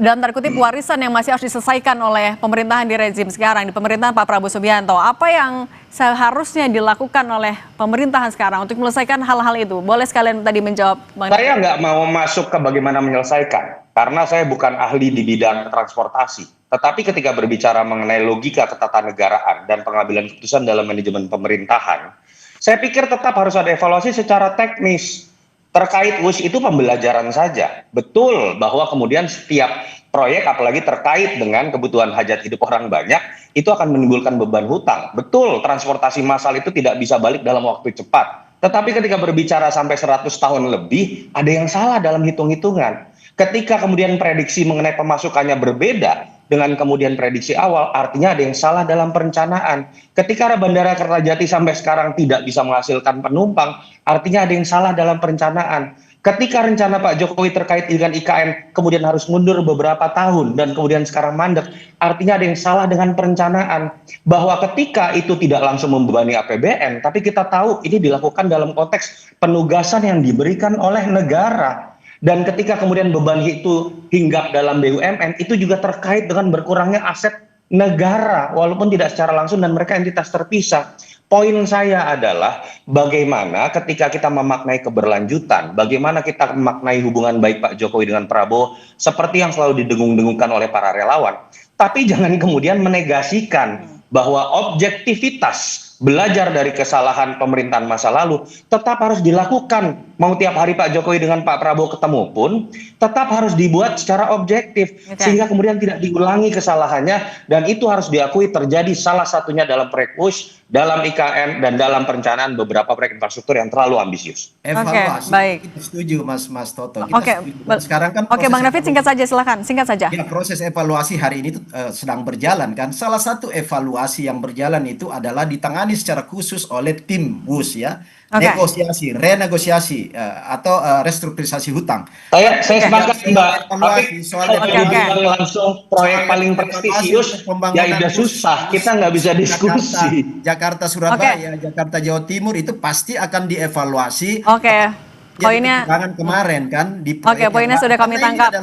dalam tanda kutip warisan yang masih harus diselesaikan oleh pemerintahan di rezim sekarang, di pemerintahan Pak Prabowo Subianto. Apa yang seharusnya dilakukan oleh pemerintahan sekarang untuk menyelesaikan hal-hal itu? Boleh sekalian tadi menjawab, Bang. Saya nggak mau masuk ke bagaimana menyelesaikan, karena saya bukan ahli di bidang transportasi. Tetapi ketika berbicara mengenai logika ketatanegaraan dan pengambilan keputusan dalam manajemen pemerintahan, saya pikir tetap harus ada evaluasi secara teknis. Terkait WUS itu pembelajaran saja. Betul bahwa kemudian setiap proyek, apalagi terkait dengan kebutuhan hajat hidup orang banyak, itu akan menimbulkan beban hutang. Betul, transportasi massal itu tidak bisa balik dalam waktu cepat. Tetapi ketika berbicara sampai 100 tahun lebih, ada yang salah dalam hitung-hitungan. Ketika kemudian prediksi mengenai pemasukannya berbeda dengan kemudian prediksi awal, artinya ada yang salah dalam perencanaan. Ketika Bandara Kertajati sampai sekarang tidak bisa menghasilkan penumpang, artinya ada yang salah dalam perencanaan. Ketika rencana Pak Jokowi terkait dengan IKN kemudian harus mundur beberapa tahun dan kemudian sekarang mandek, artinya ada yang salah dengan perencanaan. Bahwa ketika itu tidak langsung membebani APBN, tapi kita tahu ini dilakukan dalam konteks penugasan yang diberikan oleh negara. Dan ketika kemudian beban itu hinggap dalam BUMN, itu juga terkait dengan berkurangnya aset negara, walaupun tidak secara langsung dan mereka entitas terpisah. Poin saya adalah bagaimana ketika kita memaknai keberlanjutan, bagaimana kita memaknai hubungan baik Pak Jokowi dengan Prabowo, seperti yang selalu didengung-dengungkan oleh para relawan. Tapi jangan kemudian menegasikan bahwa objektivitas belajar dari kesalahan pemerintahan masa lalu tetap harus dilakukan. Mau tiap hari Pak Jokowi dengan Pak Prabowo ketemu pun tetap harus dibuat secara objektif, sehingga kemudian tidak diulangi kesalahannya, dan itu harus diakui terjadi salah satunya dalam proyek WUS, dalam IKN, dan dalam perencanaan beberapa proyek infrastruktur yang terlalu ambisius. Evaluasi, baik. kita setuju Mas Toto. Sekarang kan Bang David, singkat saja, silakan, singkat saja. Ya, proses evaluasi hari ini sedang berjalan kan. Salah satu evaluasi yang berjalan itu adalah ditangani secara khusus oleh tim WUS ya. Negosiasi, renegosiasi atau restrukturisasi hutang. Saya sepakat Mbak, tapi langsung proyek paling prestisius ya udah susah, kita nggak bisa diskusi. Jakarta Surabaya, Jakarta Jawa Timur itu pasti akan dievaluasi. Poinnya kemarin kan di poinnya sudah kami tangkap.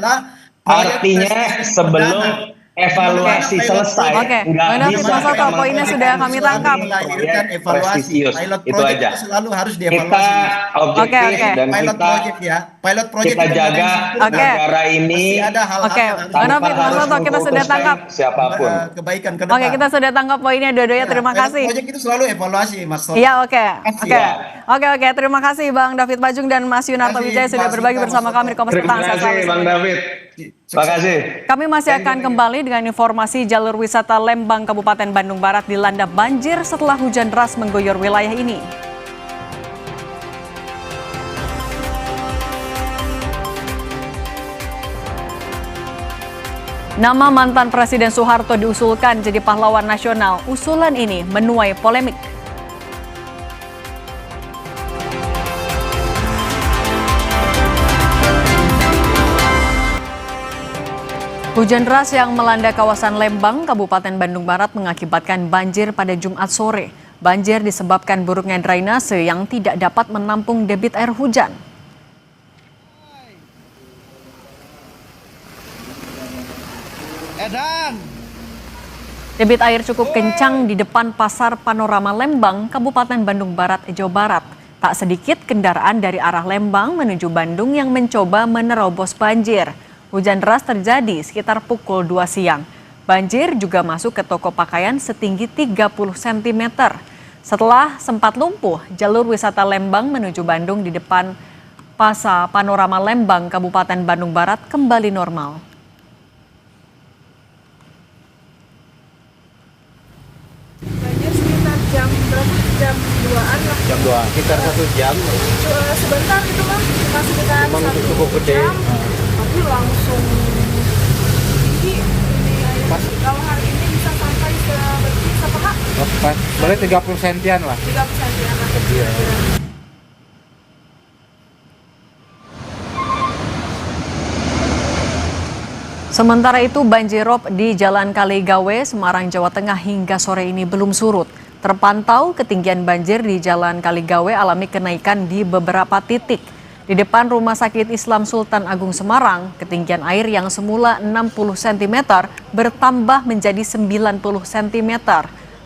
Artinya sebelum evaluasi selesai. Mas Toto, poinnya sudah kami tangkap. Evaluasi. Pilot project itu selalu harus dievaluasi. Kita objektif dan pilot project ya. Pilot project kita jaga negara ini. Ada hal-hal Mas Toto, kita sudah tangkap. Siapapun. Kebaikan ke depan. Kita sudah tangkap poinnya dua-duanya. Terima kasih. Pilot project itu selalu evaluasi, Mas Toto. Iya, oke. Terima kasih Bang David Pajung dan Mas Yunarto Wijaya sudah berbagi bersama kami di Kompas Petang. Terima kasih Bang David. Terima kasih. Kami masih akan kembali dengan informasi jalur wisata Lembang, Kabupaten Bandung Barat dilanda banjir setelah hujan deras mengguyur wilayah ini. Nama mantan Presiden Soeharto diusulkan jadi pahlawan nasional. Usulan ini menuai polemik. Hujan deras yang melanda kawasan Lembang, Kabupaten Bandung Barat mengakibatkan banjir pada Jumat sore. Banjir disebabkan buruknya drainase yang tidak dapat menampung debit air hujan. Debit air cukup kencang di depan Pasar Panorama Lembang, Kabupaten Bandung Barat, Jawa Barat. Tak sedikit kendaraan dari arah Lembang menuju Bandung yang mencoba menerobos banjir. Hujan deras terjadi sekitar pukul 2 siang. Banjir juga masuk ke toko pakaian setinggi 30 cm. Setelah sempat lumpuh, jalur wisata Lembang menuju Bandung di depan Pasar Panorama Lembang, Kabupaten Bandung Barat kembali normal. Banjir sekitar jam berapa? Jam 2-an lah. Jam 2, sekitar 1 jam. Sebentar gitu Bang, cuma sekitar 1 cukup gede. jam. Tapi langsung tinggi ini air. Kalau hari ini bisa sampai sepaha. Boleh 30 sentian lah. 30 sentian lah. Iya. Sementara itu banjirop di Jalan Kaligawe, Semarang, Jawa Tengah hingga sore ini belum surut. Terpantau ketinggian banjir di Jalan Kaligawe alami kenaikan di beberapa titik. Di depan Rumah Sakit Islam Sultan Agung Semarang, ketinggian air yang semula 60 cm bertambah menjadi 90 cm.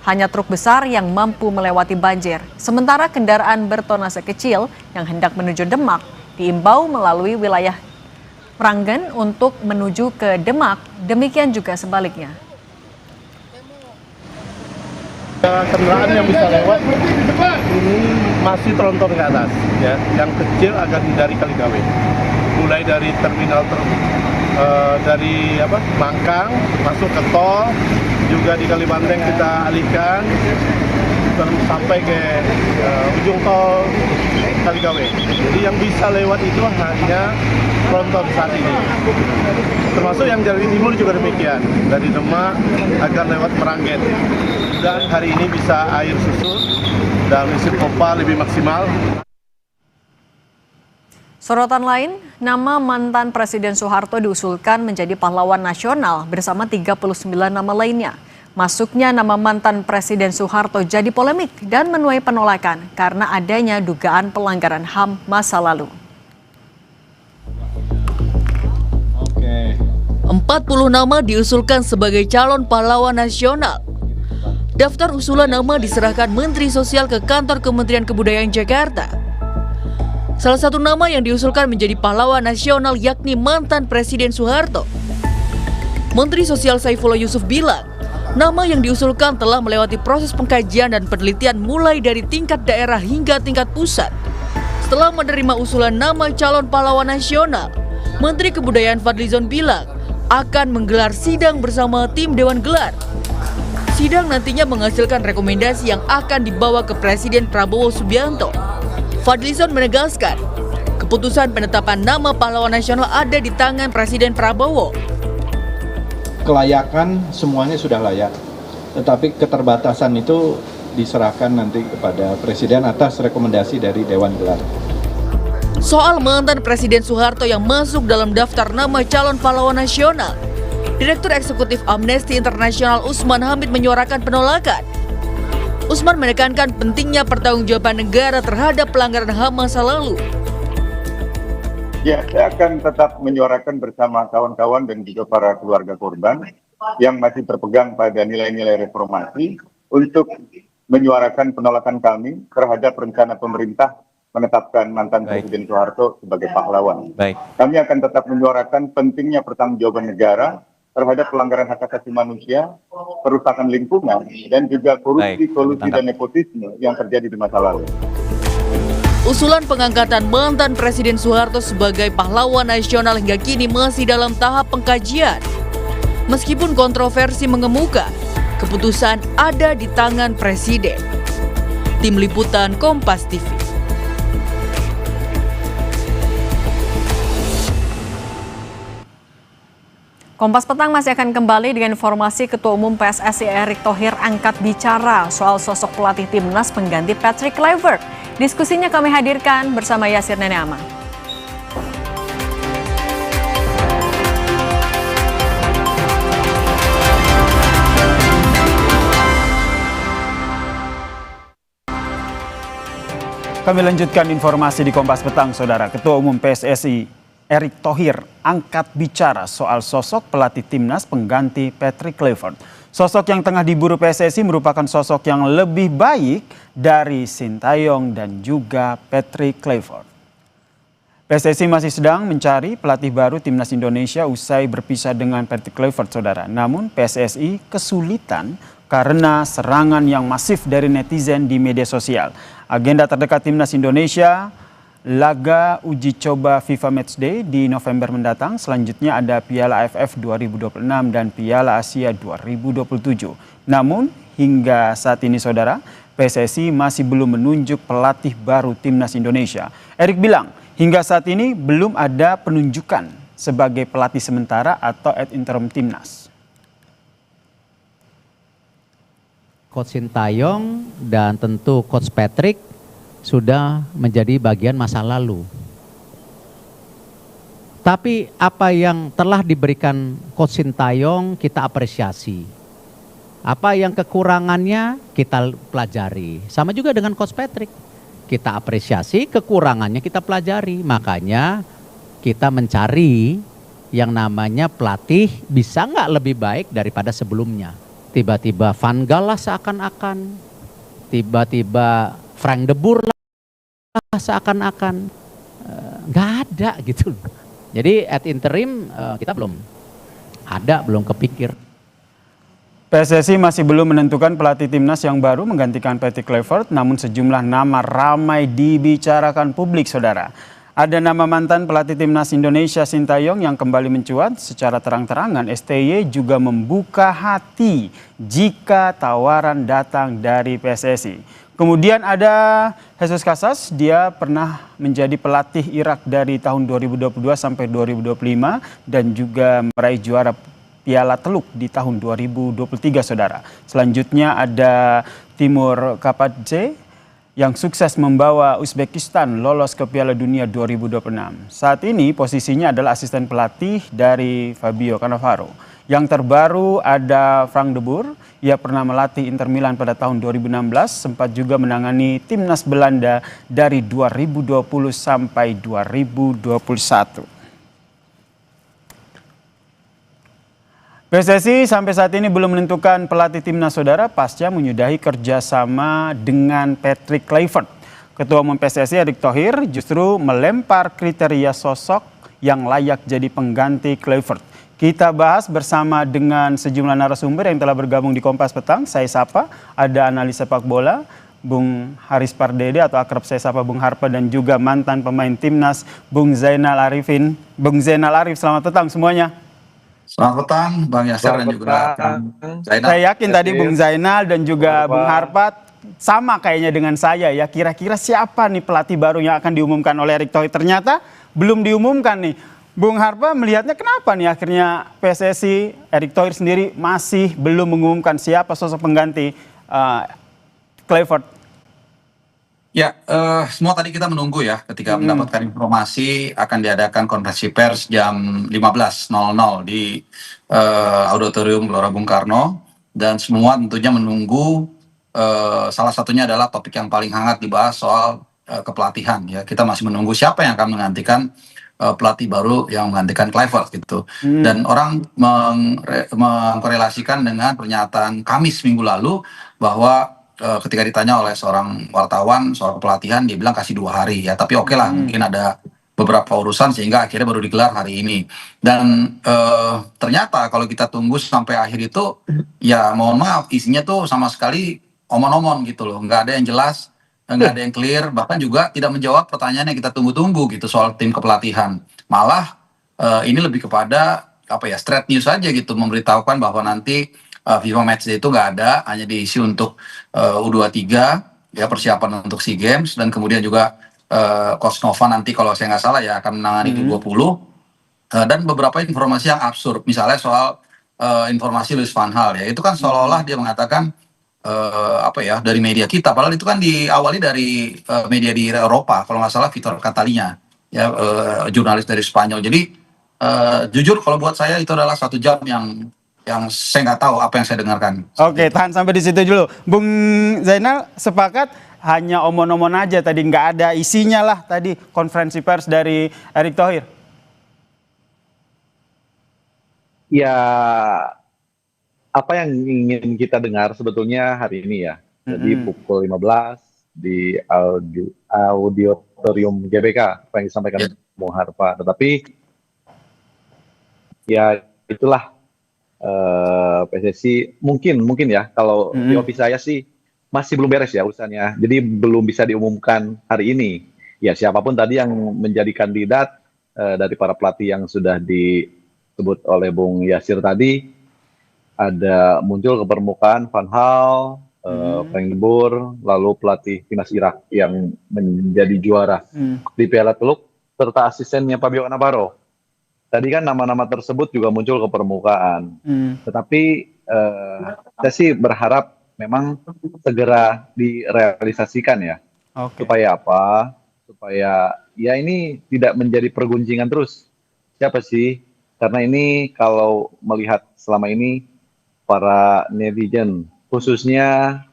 Hanya truk besar yang mampu melewati banjir. Sementara kendaraan bertonase kecil yang hendak menuju Demak diimbau melalui wilayah Meranggen untuk menuju ke Demak, demikian juga sebaliknya. Kendaraan yang bisa lewat ini masih tronton ke atas, ya. Yang kecil akan hindari Kaligawe. Mulai dari terminal dari Mangkang masuk ke tol, juga di Kalibanteng kita alihkan sampai ke ujung tol Kaligawe. Jadi yang bisa lewat itu hanya tronton saat ini. Termasuk yang dari timur juga demikian, dari Demak agar lewat Meranggen. Dan hari ini bisa air susut dan mesin pompa lebih maksimal. Sorotan lain, nama mantan Presiden Soeharto diusulkan menjadi pahlawan nasional bersama 39 nama lainnya. Masuknya nama mantan Presiden Soeharto jadi polemik dan menuai penolakan karena adanya dugaan pelanggaran HAM masa lalu. 40 nama diusulkan sebagai calon pahlawan nasional. Daftar usulan nama diserahkan Menteri Sosial ke kantor Kementerian Kebudayaan Jakarta. Salah satu nama yang diusulkan menjadi pahlawan nasional yakni mantan Presiden Soeharto. Menteri Sosial Saifullah Yusuf bilang, nama yang diusulkan telah melewati proses pengkajian dan penelitian mulai dari tingkat daerah hingga tingkat pusat. Setelah menerima usulan nama calon pahlawan nasional, Menteri Kebudayaan Fadlizon bilang akan menggelar sidang bersama tim Dewan Gelar. Sidang nantinya menghasilkan rekomendasi yang akan dibawa ke Presiden Prabowo Subianto. Fadlizon menegaskan, keputusan penetapan nama pahlawan nasional ada di tangan Presiden Prabowo. Kelayakan semuanya sudah layak, tetapi keterbatasan itu diserahkan nanti kepada Presiden atas rekomendasi dari Dewan Gelar. Soal mantan Presiden Soeharto yang masuk dalam daftar nama calon pahlawan nasional, Direktur Eksekutif Amnesty International Usman Hamid menyuarakan penolakan. Usman menekankan pentingnya pertanggungjawaban negara terhadap pelanggaran HAM masa lalu. Ya, saya akan tetap menyuarakan bersama kawan-kawan dan juga para keluarga korban yang masih berpegang pada nilai-nilai reformasi untuk menyuarakan penolakan kami terhadap rencana pemerintah menetapkan mantan Presiden Soeharto sebagai pahlawan. Kami akan tetap menyuarakan pentingnya pertanggungjawaban negara terhadap pelanggaran hak asasi manusia, perusakan lingkungan, dan juga korupsi, kolusi, dan nepotisme yang terjadi di masa lalu. Usulan pengangkatan mantan Presiden Soeharto sebagai pahlawan nasional hingga kini masih dalam tahap pengkajian. Meskipun kontroversi mengemuka, keputusan ada di tangan Presiden. Tim Liputan Kompas TV. Kompas Petang masih akan kembali dengan informasi Ketua Umum PSSI Erick Thohir angkat bicara soal sosok pelatih timnas pengganti Patrick Kluivert. Diskusinya kami hadirkan bersama Yasir Neneama. Kami lanjutkan informasi di Kompas Petang, Saudara. Ketua Umum PSSI Erick Thohir angkat bicara soal sosok pelatih timnas pengganti Patrick Kluivert. Sosok yang tengah diburu PSSI merupakan sosok yang lebih baik dari Sintayong dan juga Patrick Kluivert. PSSI masih sedang mencari pelatih baru timnas Indonesia usai berpisah dengan Patrick Kluivert, Saudara. Namun PSSI kesulitan karena serangan yang masif dari netizen di media sosial. Agenda terdekat timnas Indonesia laga uji coba FIFA Matchday di November mendatang. Selanjutnya ada Piala AFF 2026 dan Piala Asia 2027. Namun hingga saat ini, Saudara, PSSI masih belum menunjuk pelatih baru timnas Indonesia. Erick bilang hingga saat ini belum ada penunjukan sebagai pelatih sementara atau ad interim timnas. Coach Sintayong dan tentu Coach Patrick sudah menjadi bagian masa lalu. Tapi apa yang telah diberikan Coach Sintayong kita apresiasi. Apa yang kekurangannya kita pelajari. Sama juga dengan Coach Patrick. Kita apresiasi, kekurangannya kita pelajari. Makanya kita mencari yang namanya pelatih bisa nggak lebih baik daripada sebelumnya. tiba-tiba Van Gaal lah seakan-akan, tiba-tiba Frank de Boer lah seakan-akan, nggak ada gitu. Jadi at interim kita belum kepikir. PSSI masih belum menentukan pelatih timnas yang baru menggantikan Patrick Kluivert, namun sejumlah nama ramai dibicarakan publik, saudara. Ada nama mantan pelatih timnas Indonesia Sintayong yang kembali mencuat. Secara terang-terangan, STY juga membuka hati jika tawaran datang dari PSSI. Kemudian ada Jesus Casas, dia pernah menjadi pelatih Irak dari tahun 2022 sampai 2025 dan juga meraih juara Piala Teluk di tahun 2023, saudara. Selanjutnya ada Timur Kapadze yang sukses membawa Uzbekistan lolos ke Piala Dunia 2026. Saat ini posisinya adalah asisten pelatih dari Fabio Cannavaro. Yang terbaru ada Frank de Boer, ia pernah melatih Inter Milan pada tahun 2016, sempat juga menangani timnas Belanda dari 2020 sampai 2021. PSSI sampai saat ini belum menentukan pelatih timnas, saudara, pasca menyudahi kerjasama dengan Patrick Kluivert. Ketua Umum PSSI Erick Thohir justru melempar kriteria sosok yang layak jadi pengganti Kluivert. Kita bahas bersama dengan sejumlah narasumber yang telah bergabung di Kompas Petang. Saya sapa, ada analis sepak bola, Bung Haris Pardede atau akrab saya sapa Bung Harpa, dan juga mantan pemain timnas Bung Zainal Arifin. Bung Zainal Arif, selamat petang semuanya. Selamat petang, Bang Yasser dan juga Kang Zainal. Saya yakin tadi Bung Zainal dan juga Bung Harpat sama kayaknya dengan saya ya. Kira-kira siapa nih pelatih baru yang akan diumumkan oleh Erick Thohir? Ternyata belum diumumkan nih. Bung Harpa melihatnya kenapa nih akhirnya PSSI, Erick Thohir sendiri masih belum mengumumkan siapa sosok pengganti Kluivert? Ya, semua tadi kita menunggu ya ketika mendapatkan informasi akan diadakan konferensi pers jam 15.00 di Auditorium Gelora Bung Karno, dan semua tentunya menunggu salah satunya adalah topik yang paling hangat dibahas soal kepelatihan ya. Kita masih menunggu siapa yang akan menggantikan pelatih baru yang menggantikan Kluivert gitu. Dan orang mengkorelasikan dengan pernyataan Kamis minggu lalu bahwa ketika ditanya oleh seorang wartawan soal pelatihan, dia bilang kasih 2 hari ya, tapi oke lah, mungkin ada beberapa urusan sehingga akhirnya baru digelar hari ini. Dan ternyata kalau kita tunggu sampai akhir itu, ya mohon maaf, isinya tuh sama sekali omon-omon gitu loh, nggak ada yang jelas, nggak ada yang clear, bahkan juga tidak menjawab pertanyaan yang kita tunggu-tunggu gitu soal tim kepelatihan. Malah ini lebih kepada apa ya, straight news aja gitu, memberitahukan bahwa nanti FIFA Matchday itu nggak ada, hanya diisi untuk U23 ya, persiapan untuk SEA Games, dan kemudian juga Coach Nova nanti kalau saya nggak salah ya akan menangani U20, dan beberapa informasi yang absurd, misalnya soal informasi Louis van Gaal ya, itu kan seolah-olah dia mengatakan apa ya, dari media kita, padahal itu kan diawali dari media di Eropa, kalau nggak salah Vitor Catalinya ya, jurnalis dari Spanyol. Jadi jujur kalau buat saya itu adalah 1 jam yang saya nggak tahu apa yang saya dengarkan. Oke, tahan sampai di situ dulu. Bung Zainal sepakat hanya omon-omon aja tadi, nggak ada isinya lah tadi konferensi pers dari Erick Thohir. Ya, apa yang ingin kita dengar sebetulnya hari ini ya. Jadi pukul 15 di Auditorium GBK, apa yang disampaikan Bung Harpa. Tetapi ya itulah PSSI mungkin ya, kalau di office saya sih masih belum beres ya urusannya, jadi belum bisa diumumkan hari ini. Ya siapapun tadi yang menjadi kandidat dari para pelatih yang sudah disebut oleh Bung Yasir tadi, ada muncul ke permukaan Van Gaal, Frank de Boer, lalu pelatih timnas Irak yang menjadi juara di Piala Teluk, serta asistennya Fabio Cannavaro. Tadi kan nama-nama tersebut juga muncul ke permukaan, tetapi saya sih berharap memang segera direalisasikan ya. Supaya apa? Supaya ya ini tidak menjadi pergunjingan terus. Siapa sih? Karena ini kalau melihat selama ini para netizen, khususnya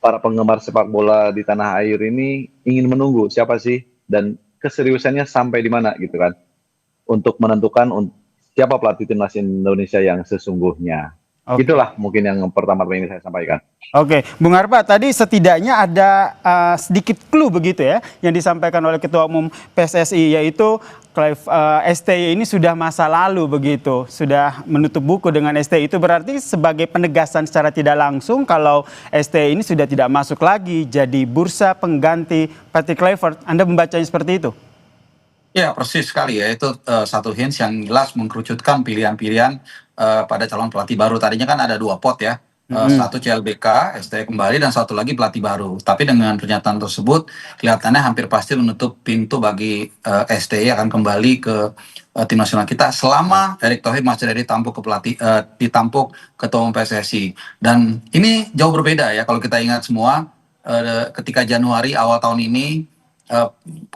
para penggemar sepak bola di tanah air ini ingin menunggu siapa sih dan keseriusannya sampai di mana gitu kan, untuk menentukan siapa pelatih timnas Indonesia yang sesungguhnya. Itulah mungkin yang pertama ingin saya sampaikan. Oke, Bung Harpa, tadi setidaknya ada sedikit clue begitu ya yang disampaikan oleh Ketua Umum PSSI, yaitu STY ini sudah masa lalu begitu, sudah menutup buku dengan STY. Itu berarti sebagai penegasan secara tidak langsung kalau STY ini sudah tidak masuk lagi jadi bursa pengganti Patrick Kluivert. Anda membacanya seperti itu? Ya, persis sekali ya. Itu satu hints yang jelas mengkerucutkan pilihan-pilihan pada calon pelatih baru. Tadinya kan ada 2 pot ya. Satu CLBK, STY kembali, dan satu lagi pelatih baru. Tapi dengan pernyataan tersebut, kelihatannya hampir pasti menutup pintu bagi STY akan kembali ke tim nasional kita selama Erick Thohir masih ada ditampuk ditampuk Ketua Umum PSSI. Dan ini jauh berbeda ya kalau kita ingat semua ketika Januari awal tahun ini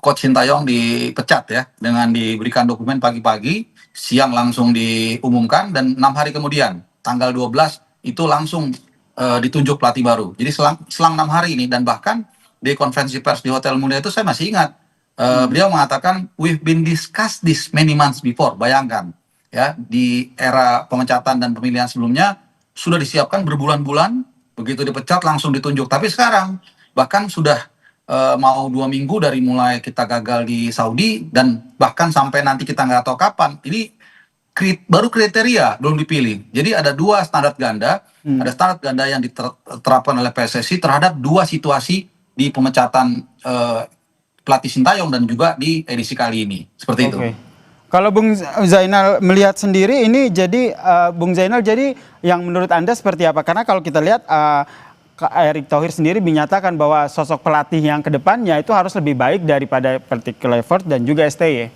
Coach Sintayong dipecat ya, dengan diberikan dokumen pagi-pagi, siang langsung diumumkan, dan 6 hari kemudian tanggal 12 itu langsung ditunjuk pelatih baru. Jadi selang 6 hari ini, dan bahkan di konferensi pers di Hotel Mulia itu saya masih ingat beliau mengatakan we've been discussed this many months before. Bayangkan ya, di era pemecatan dan pemilihan sebelumnya sudah disiapkan berbulan-bulan, begitu dipecat langsung ditunjuk. Tapi sekarang bahkan sudah mau 2 minggu dari mulai kita gagal di Saudi, dan bahkan sampai nanti kita nggak tahu kapan. Ini baru kriteria belum dipilih. Jadi ada 2 standar ganda, ada standar ganda yang diterapkan oleh PSSI terhadap 2 situasi di pemecatan pelatih Sintayong dan juga di edisi kali ini. Seperti itu. Kalau Bung Zainal melihat sendiri ini, jadi Bung Zainal, jadi yang menurut Anda seperti apa? Karena kalau kita lihat Erick Thohir sendiri menyatakan bahwa sosok pelatih yang kedepannya itu harus lebih baik daripada Patrick Kluivert dan juga STY.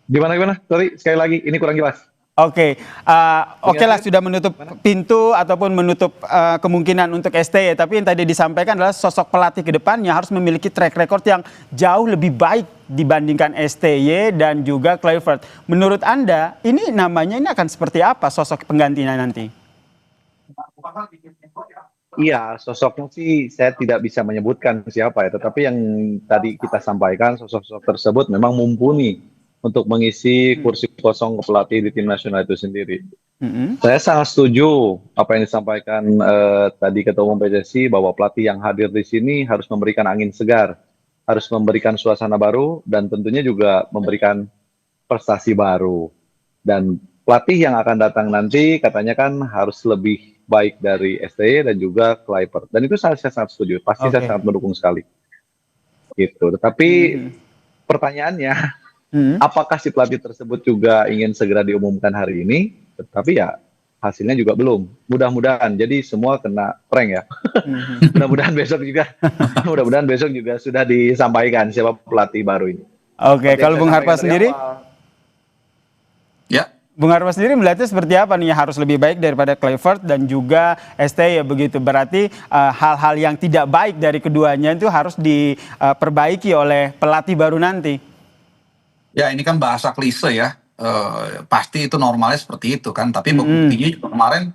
Gimana? Sorry, sekali lagi, ini kurang jelas. Oke lah, sudah menutup pintu ataupun menutup kemungkinan untuk STY. Tapi yang tadi disampaikan adalah sosok pelatih kedepannya harus memiliki track record yang jauh lebih baik dibandingkan STY dan juga Kluivert. Menurut Anda, ini namanya ini akan seperti apa sosok penggantinya nanti? Iya, sosoknya sih saya tidak bisa menyebutkan siapa ya, tetapi yang tadi kita sampaikan, sosok-sosok tersebut memang mumpuni untuk mengisi kursi kosong pelatih di tim nasional itu sendiri. Saya sangat setuju apa yang disampaikan tadi Ketua Umum PSSI, bahwa pelatih yang hadir di sini harus memberikan angin segar, harus memberikan suasana baru, dan tentunya juga memberikan prestasi baru. Dan pelatih yang akan datang nanti katanya kan harus lebih baik dari STY dan juga Kluivert. Dan itu saya sangat setuju. Pasti saya sangat mendukung sekali. Gitu. Tetapi pertanyaannya, apakah si pelatih tersebut juga ingin segera diumumkan hari ini? Tetapi ya hasilnya juga belum. Mudah-mudahan. Jadi semua kena prank ya. Mudah-mudahan besok juga sudah disampaikan siapa pelatih baru ini. Oke, kalau Bung Harpa sendiri? Ya. Bung Harpa sendiri melihatnya seperti apa nih? Harus lebih baik daripada Kluivert dan juga STY ya begitu. Berarti hal-hal yang tidak baik dari keduanya itu harus diperbaiki oleh pelatih baru nanti. Ya, ini kan bahasa klise ya. Pasti itu normalnya seperti itu kan. Tapi buktinya juga kemarin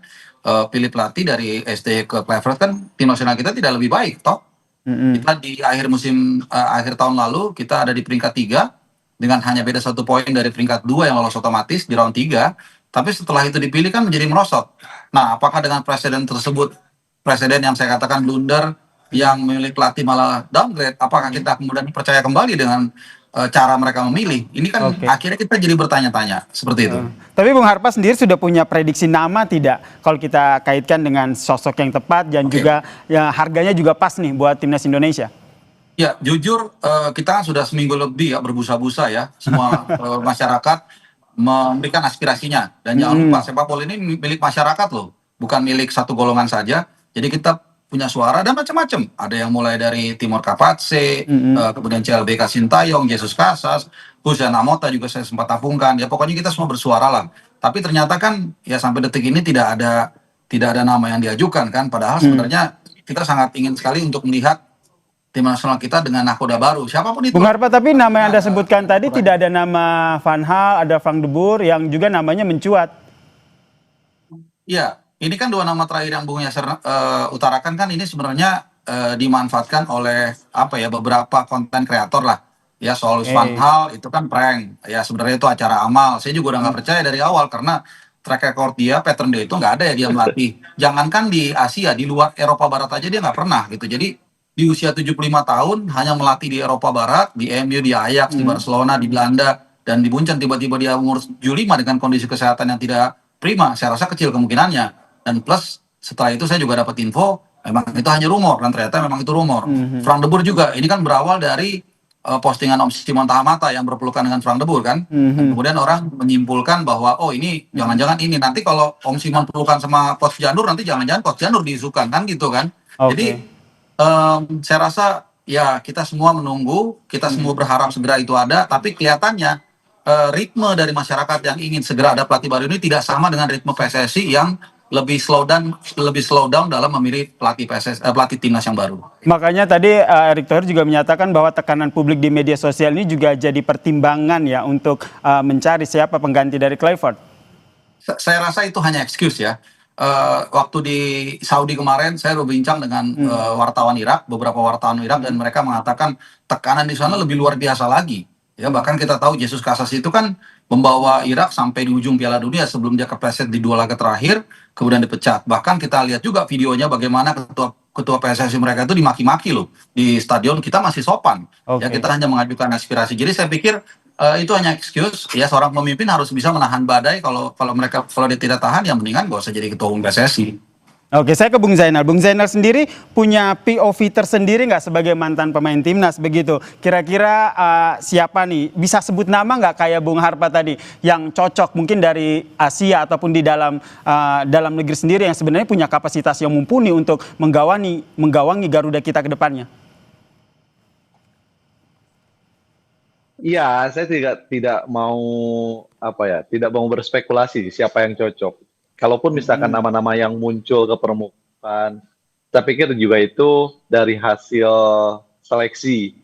pilih pelatih dari STY ke Kluivert kan tim nasional kita tidak lebih baik toh. Kita di akhir tahun lalu kita ada di peringkat 3. Dengan hanya beda 1 poin dari peringkat 2 yang lolos otomatis di round 3, tapi setelah itu dipilih kan menjadi merosot. Nah, apakah dengan presiden tersebut, presiden yang saya katakan blunder, yang memilih pelatih malah downgrade, apakah kita kemudian percaya kembali dengan cara mereka memilih? Ini kan akhirnya kita jadi bertanya-tanya, seperti itu. Tapi Bung Harpa sendiri sudah punya prediksi nama tidak? Kalau kita kaitkan dengan sosok yang tepat dan juga ya, harganya juga pas nih buat timnas Indonesia. Ya, jujur kita sudah seminggu lebih ya berbusa-busa ya. Semua masyarakat memberikan aspirasinya. Dan jangan lupa, sepak bola ini milik masyarakat loh. Bukan milik satu golongan saja. Jadi kita punya suara dan macam-macam. Ada yang mulai dari Timur Kapatse, kemudian CLBK Sintayong, Jesus Casas, Hussein Amota juga saya sempat tabungkan. Ya pokoknya kita semua bersuara lah. Tapi ternyata kan ya sampai detik ini tidak ada nama yang diajukan kan. Padahal sebenarnya kita sangat ingin sekali untuk melihat tim nasional kita dengan nakoda baru, siapapun itu. Bung Harpa, tapi nama yang Anda sebutkan tadi tidak ada nama Van Hal, ada Frank de Boer yang juga namanya mencuat. Iya, ini kan 2 nama terakhir yang Bung Yasser utarakan kan ini sebenarnya dimanfaatkan oleh beberapa konten kreator lah. Ya soal Louis van Gaal itu kan prank. Ya sebenarnya itu acara amal. Saya juga udah nggak percaya dari awal karena track record dia, pattern dia itu nggak ada ya dia melatih. Jangankan di Asia, di luar Eropa Barat aja dia nggak pernah gitu. Jadi di usia 75 tahun hanya melatih di Eropa Barat, di MU, di Ajax, di Barcelona, di Belanda, dan di Munchen tiba-tiba dia umur 75 dengan kondisi kesehatan yang tidak prima. Saya rasa kecil kemungkinannya. Dan plus setelah itu saya juga dapat info memang itu hanya rumor dan ternyata memang itu rumor. Frank de Boer juga ini kan berawal dari postingan Om Simon Tahamata yang berpelukan dengan Frank de Boer kan. Dan kemudian orang menyimpulkan bahwa oh ini jangan-jangan ini nanti kalau Om Simon pelukan sama Coach Janur nanti jangan-jangan Coach Janur diisukan kan gitu kan. Jadi saya rasa ya kita semua menunggu, kita semua berharap segera itu ada, tapi kelihatannya ritme dari masyarakat yang ingin segera ada pelatih baru ini tidak sama dengan ritme PSSI yang lebih slow down dalam memilih pelatih timnas yang baru. Makanya tadi Erick Thohir juga menyatakan bahwa tekanan publik di media sosial ini juga jadi pertimbangan ya untuk mencari siapa pengganti dari Kluivert. Saya rasa itu hanya excuse ya. Waktu di Saudi kemarin saya berbincang dengan wartawan Irak, beberapa wartawan Irak, dan mereka mengatakan tekanan di sana lebih luar biasa lagi. Ya bahkan kita tahu Jesus Casas itu kan membawa Irak sampai di ujung Piala Dunia sebelum dia kepleset di 2 laga terakhir, kemudian dipecat. Bahkan kita lihat juga videonya bagaimana ketua PSSI mereka itu dimaki-maki loh di stadion. Kita masih sopan, ya kita hanya mengajukan aspirasi. Jadi saya pikir itu hanya excuse. Ya seorang pemimpin harus bisa menahan badai. Kalau dia tidak tahan, ya mendingan gak usah jadi ketua umum PSSI. Oke, saya ke Bung Zainal. Bung Zainal sendiri punya POV tersendiri nggak sebagai mantan pemain timnas begitu? Kira-kira siapa nih? Bisa sebut nama nggak kayak Bung Harpa tadi yang cocok mungkin dari Asia ataupun di dalam negeri sendiri yang sebenarnya punya kapasitas yang mumpuni untuk menggawangi Garuda kita ke depannya? Iya, saya tidak mau tidak mau berspekulasi siapa yang cocok. Kalaupun misalkan nama-nama yang muncul ke permukaan, saya pikir juga itu dari hasil seleksi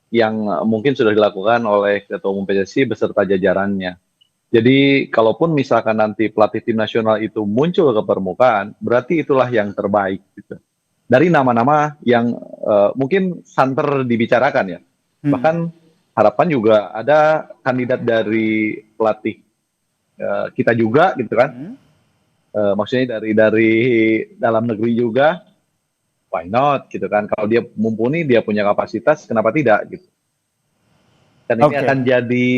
yang mungkin sudah dilakukan oleh Ketua Umum PSSI beserta jajarannya. Jadi kalaupun misalkan nanti pelatih tim nasional itu muncul ke permukaan, berarti itulah yang terbaik. Gitu. Dari nama-nama yang mungkin santer dibicarakan ya. Bahkan harapan juga ada kandidat dari pelatih kita juga gitu kan. Maksudnya dari dalam negeri juga, why not gitu kan? Kalau dia mumpuni, dia punya kapasitas, kenapa tidak gitu? Dan ini akan jadi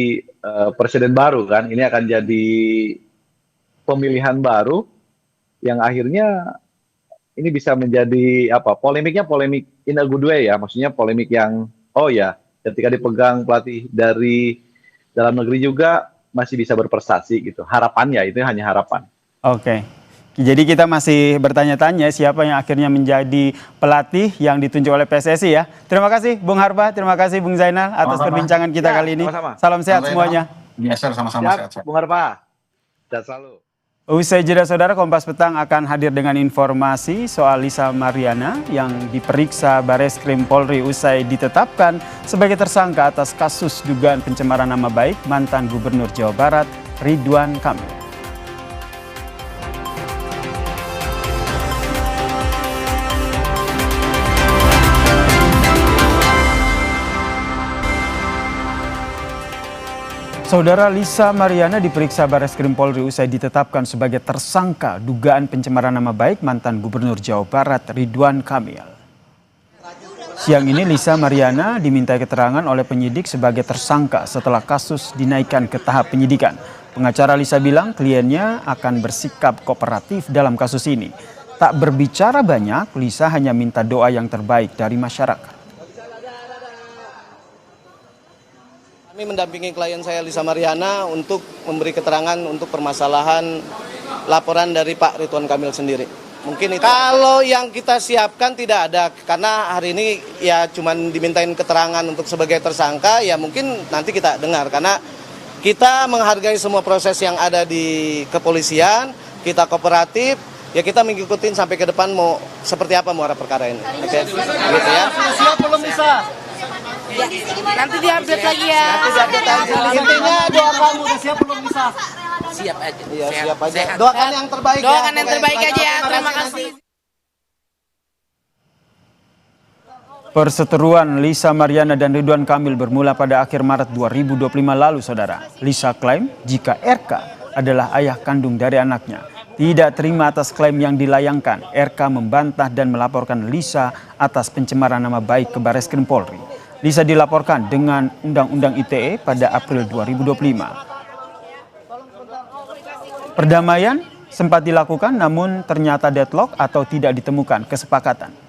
presiden baru kan? Ini akan jadi pemilihan baru yang akhirnya ini bisa menjadi polemiknya polemik in a good way ya, maksudnya polemik yang ketika dipegang pelatih dari dalam negeri juga masih bisa berprestasi gitu. Harapannya itu hanya harapan. Oke. Jadi kita masih bertanya-tanya siapa yang akhirnya menjadi pelatih yang ditunjuk oleh PSSI ya. Terima kasih Bung Harpa, terima kasih Bung Zainal atas perbincangan kita kali ini. Salam sehat semuanya. Biasa sama-sama sehat. Bung Harpa, sehat selalu. Usai jeda saudara, Kompas Petang akan hadir dengan informasi soal Lisa Mariana yang diperiksa Bareskrim Polri usai ditetapkan sebagai tersangka atas kasus dugaan pencemaran nama baik mantan Gubernur Jawa Barat Ridwan Kamil. Saudara Lisa Mariana diperiksa Bareskrim Polri usai ditetapkan sebagai tersangka dugaan pencemaran nama baik mantan Gubernur Jawa Barat Ridwan Kamil. Siang ini Lisa Mariana dimintai keterangan oleh penyidik sebagai tersangka setelah kasus dinaikkan ke tahap penyidikan. Pengacara Lisa bilang kliennya akan bersikap kooperatif dalam kasus ini. Tak berbicara banyak, Lisa hanya minta doa yang terbaik dari masyarakat. Kami mendampingi klien saya Lisa Mariana untuk memberi keterangan untuk permasalahan laporan dari Pak Ridwan Kamil sendiri. Mungkin itu. Kalau yang kita siapkan tidak ada, karena hari ini ya cuman dimintain keterangan untuk sebagai tersangka, ya mungkin nanti kita dengar. Karena kita menghargai semua proses yang ada di kepolisian, kita kooperatif, ya kita mengikuti sampai ke depan mau seperti apa muara perkara ini. Oke, gitu ya. Siap belum bisa? Ya, nanti diupdate lagi ya. Intinya doa kamu udah siap belum bisa? Siap aja. Iya, siap aja. Doakan yang terbaik ya. Doakan yang terbaik aja ya. Terima kasih. Perseteruan Lisa Mariana dan Ridwan Kamil bermula pada akhir Maret 2025 lalu, saudara. Lisa klaim jika RK adalah ayah kandung dari anaknya. Tidak terima atas klaim yang dilayangkan, RK membantah dan melaporkan Lisa atas pencemaran nama baik ke Barreskrim Polri. Lisa dilaporkan dengan Undang-Undang ITE pada April 2025. Perdamaian sempat dilakukan namun ternyata deadlock atau tidak ditemukan kesepakatan.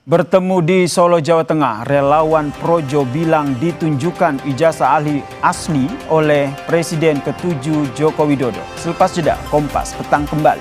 Bertemu di Solo, Jawa Tengah, relawan Projo bilang ditunjukkan ijazah ahli asli oleh Presiden ke-7 Joko Widodo. Selepas jeda, Kompas Petang kembali.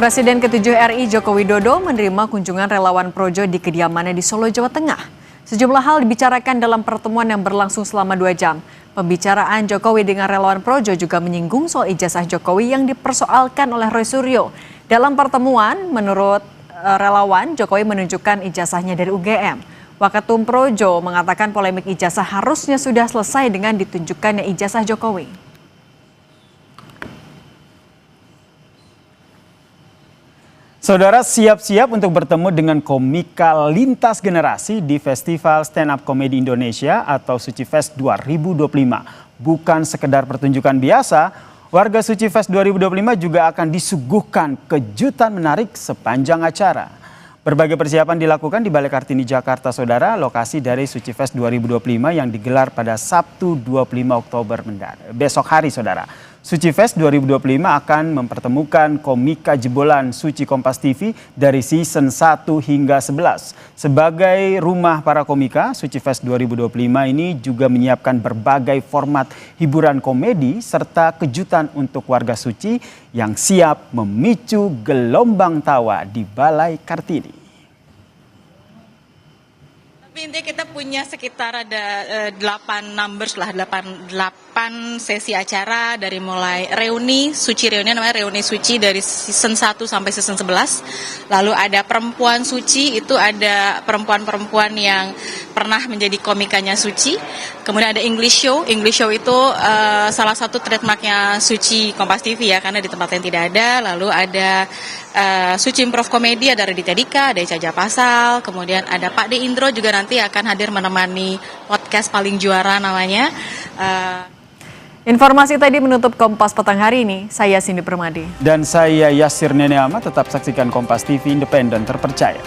Presiden ke-7 RI Joko Widodo menerima kunjungan relawan Projo di kediamannya di Solo, Jawa Tengah. Sejumlah hal dibicarakan dalam pertemuan yang berlangsung selama 2 jam. Pembicaraan Jokowi dengan relawan Projo juga menyinggung soal ijazah Jokowi yang dipersoalkan oleh Roy Suryo. Dalam pertemuan, menurut relawan, Jokowi menunjukkan ijazahnya dari UGM. Wakatum Projo mengatakan polemik ijazah harusnya sudah selesai dengan ditunjukkannya ijazah Jokowi. Saudara, siap-siap untuk bertemu dengan komika lintas generasi di Festival Stand Up Comedy Indonesia atau Suci Fest 2025. Bukan sekedar pertunjukan biasa, warga Suci Fest 2025 juga akan disuguhkan kejutan menarik sepanjang acara. Berbagai persiapan dilakukan di Balai Kartini Jakarta, saudara, lokasi dari Suci Fest 2025 yang digelar pada Sabtu 25 Oktober besok hari, saudara. Suci Fest 2025 akan mempertemukan komika jebolan Suci Kompas TV dari season 1 hingga 11. Sebagai rumah para komika, Suci Fest 2025 ini juga menyiapkan berbagai format hiburan komedi serta kejutan untuk warga Suci yang siap memicu gelombang tawa di Balai Kartini. Intinya kita punya sekitar ada 8 numbers lah, 8 sesi acara dari mulai reuni, Suci reuni namanya reuni Suci dari season 1 sampai season 11. Lalu ada perempuan Suci, itu ada perempuan-perempuan yang pernah menjadi komikanya Suci. Kemudian ada English Show itu salah satu trademarknya Suci Kompas TV ya, karena di tempat lain tidak ada. Lalu ada Suci Improv Komedi, ada Raditya Dika, ada Caja Pasal, kemudian ada Pak De Indro juga nanti akan hadir menemani podcast paling juara namanya. Informasi tadi menutup Kompas Petang hari ini. Saya Cindy Permadi. Dan saya Yasir Nene Ahmad. Tetap saksikan Kompas TV independen terpercaya.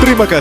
Terima kasih.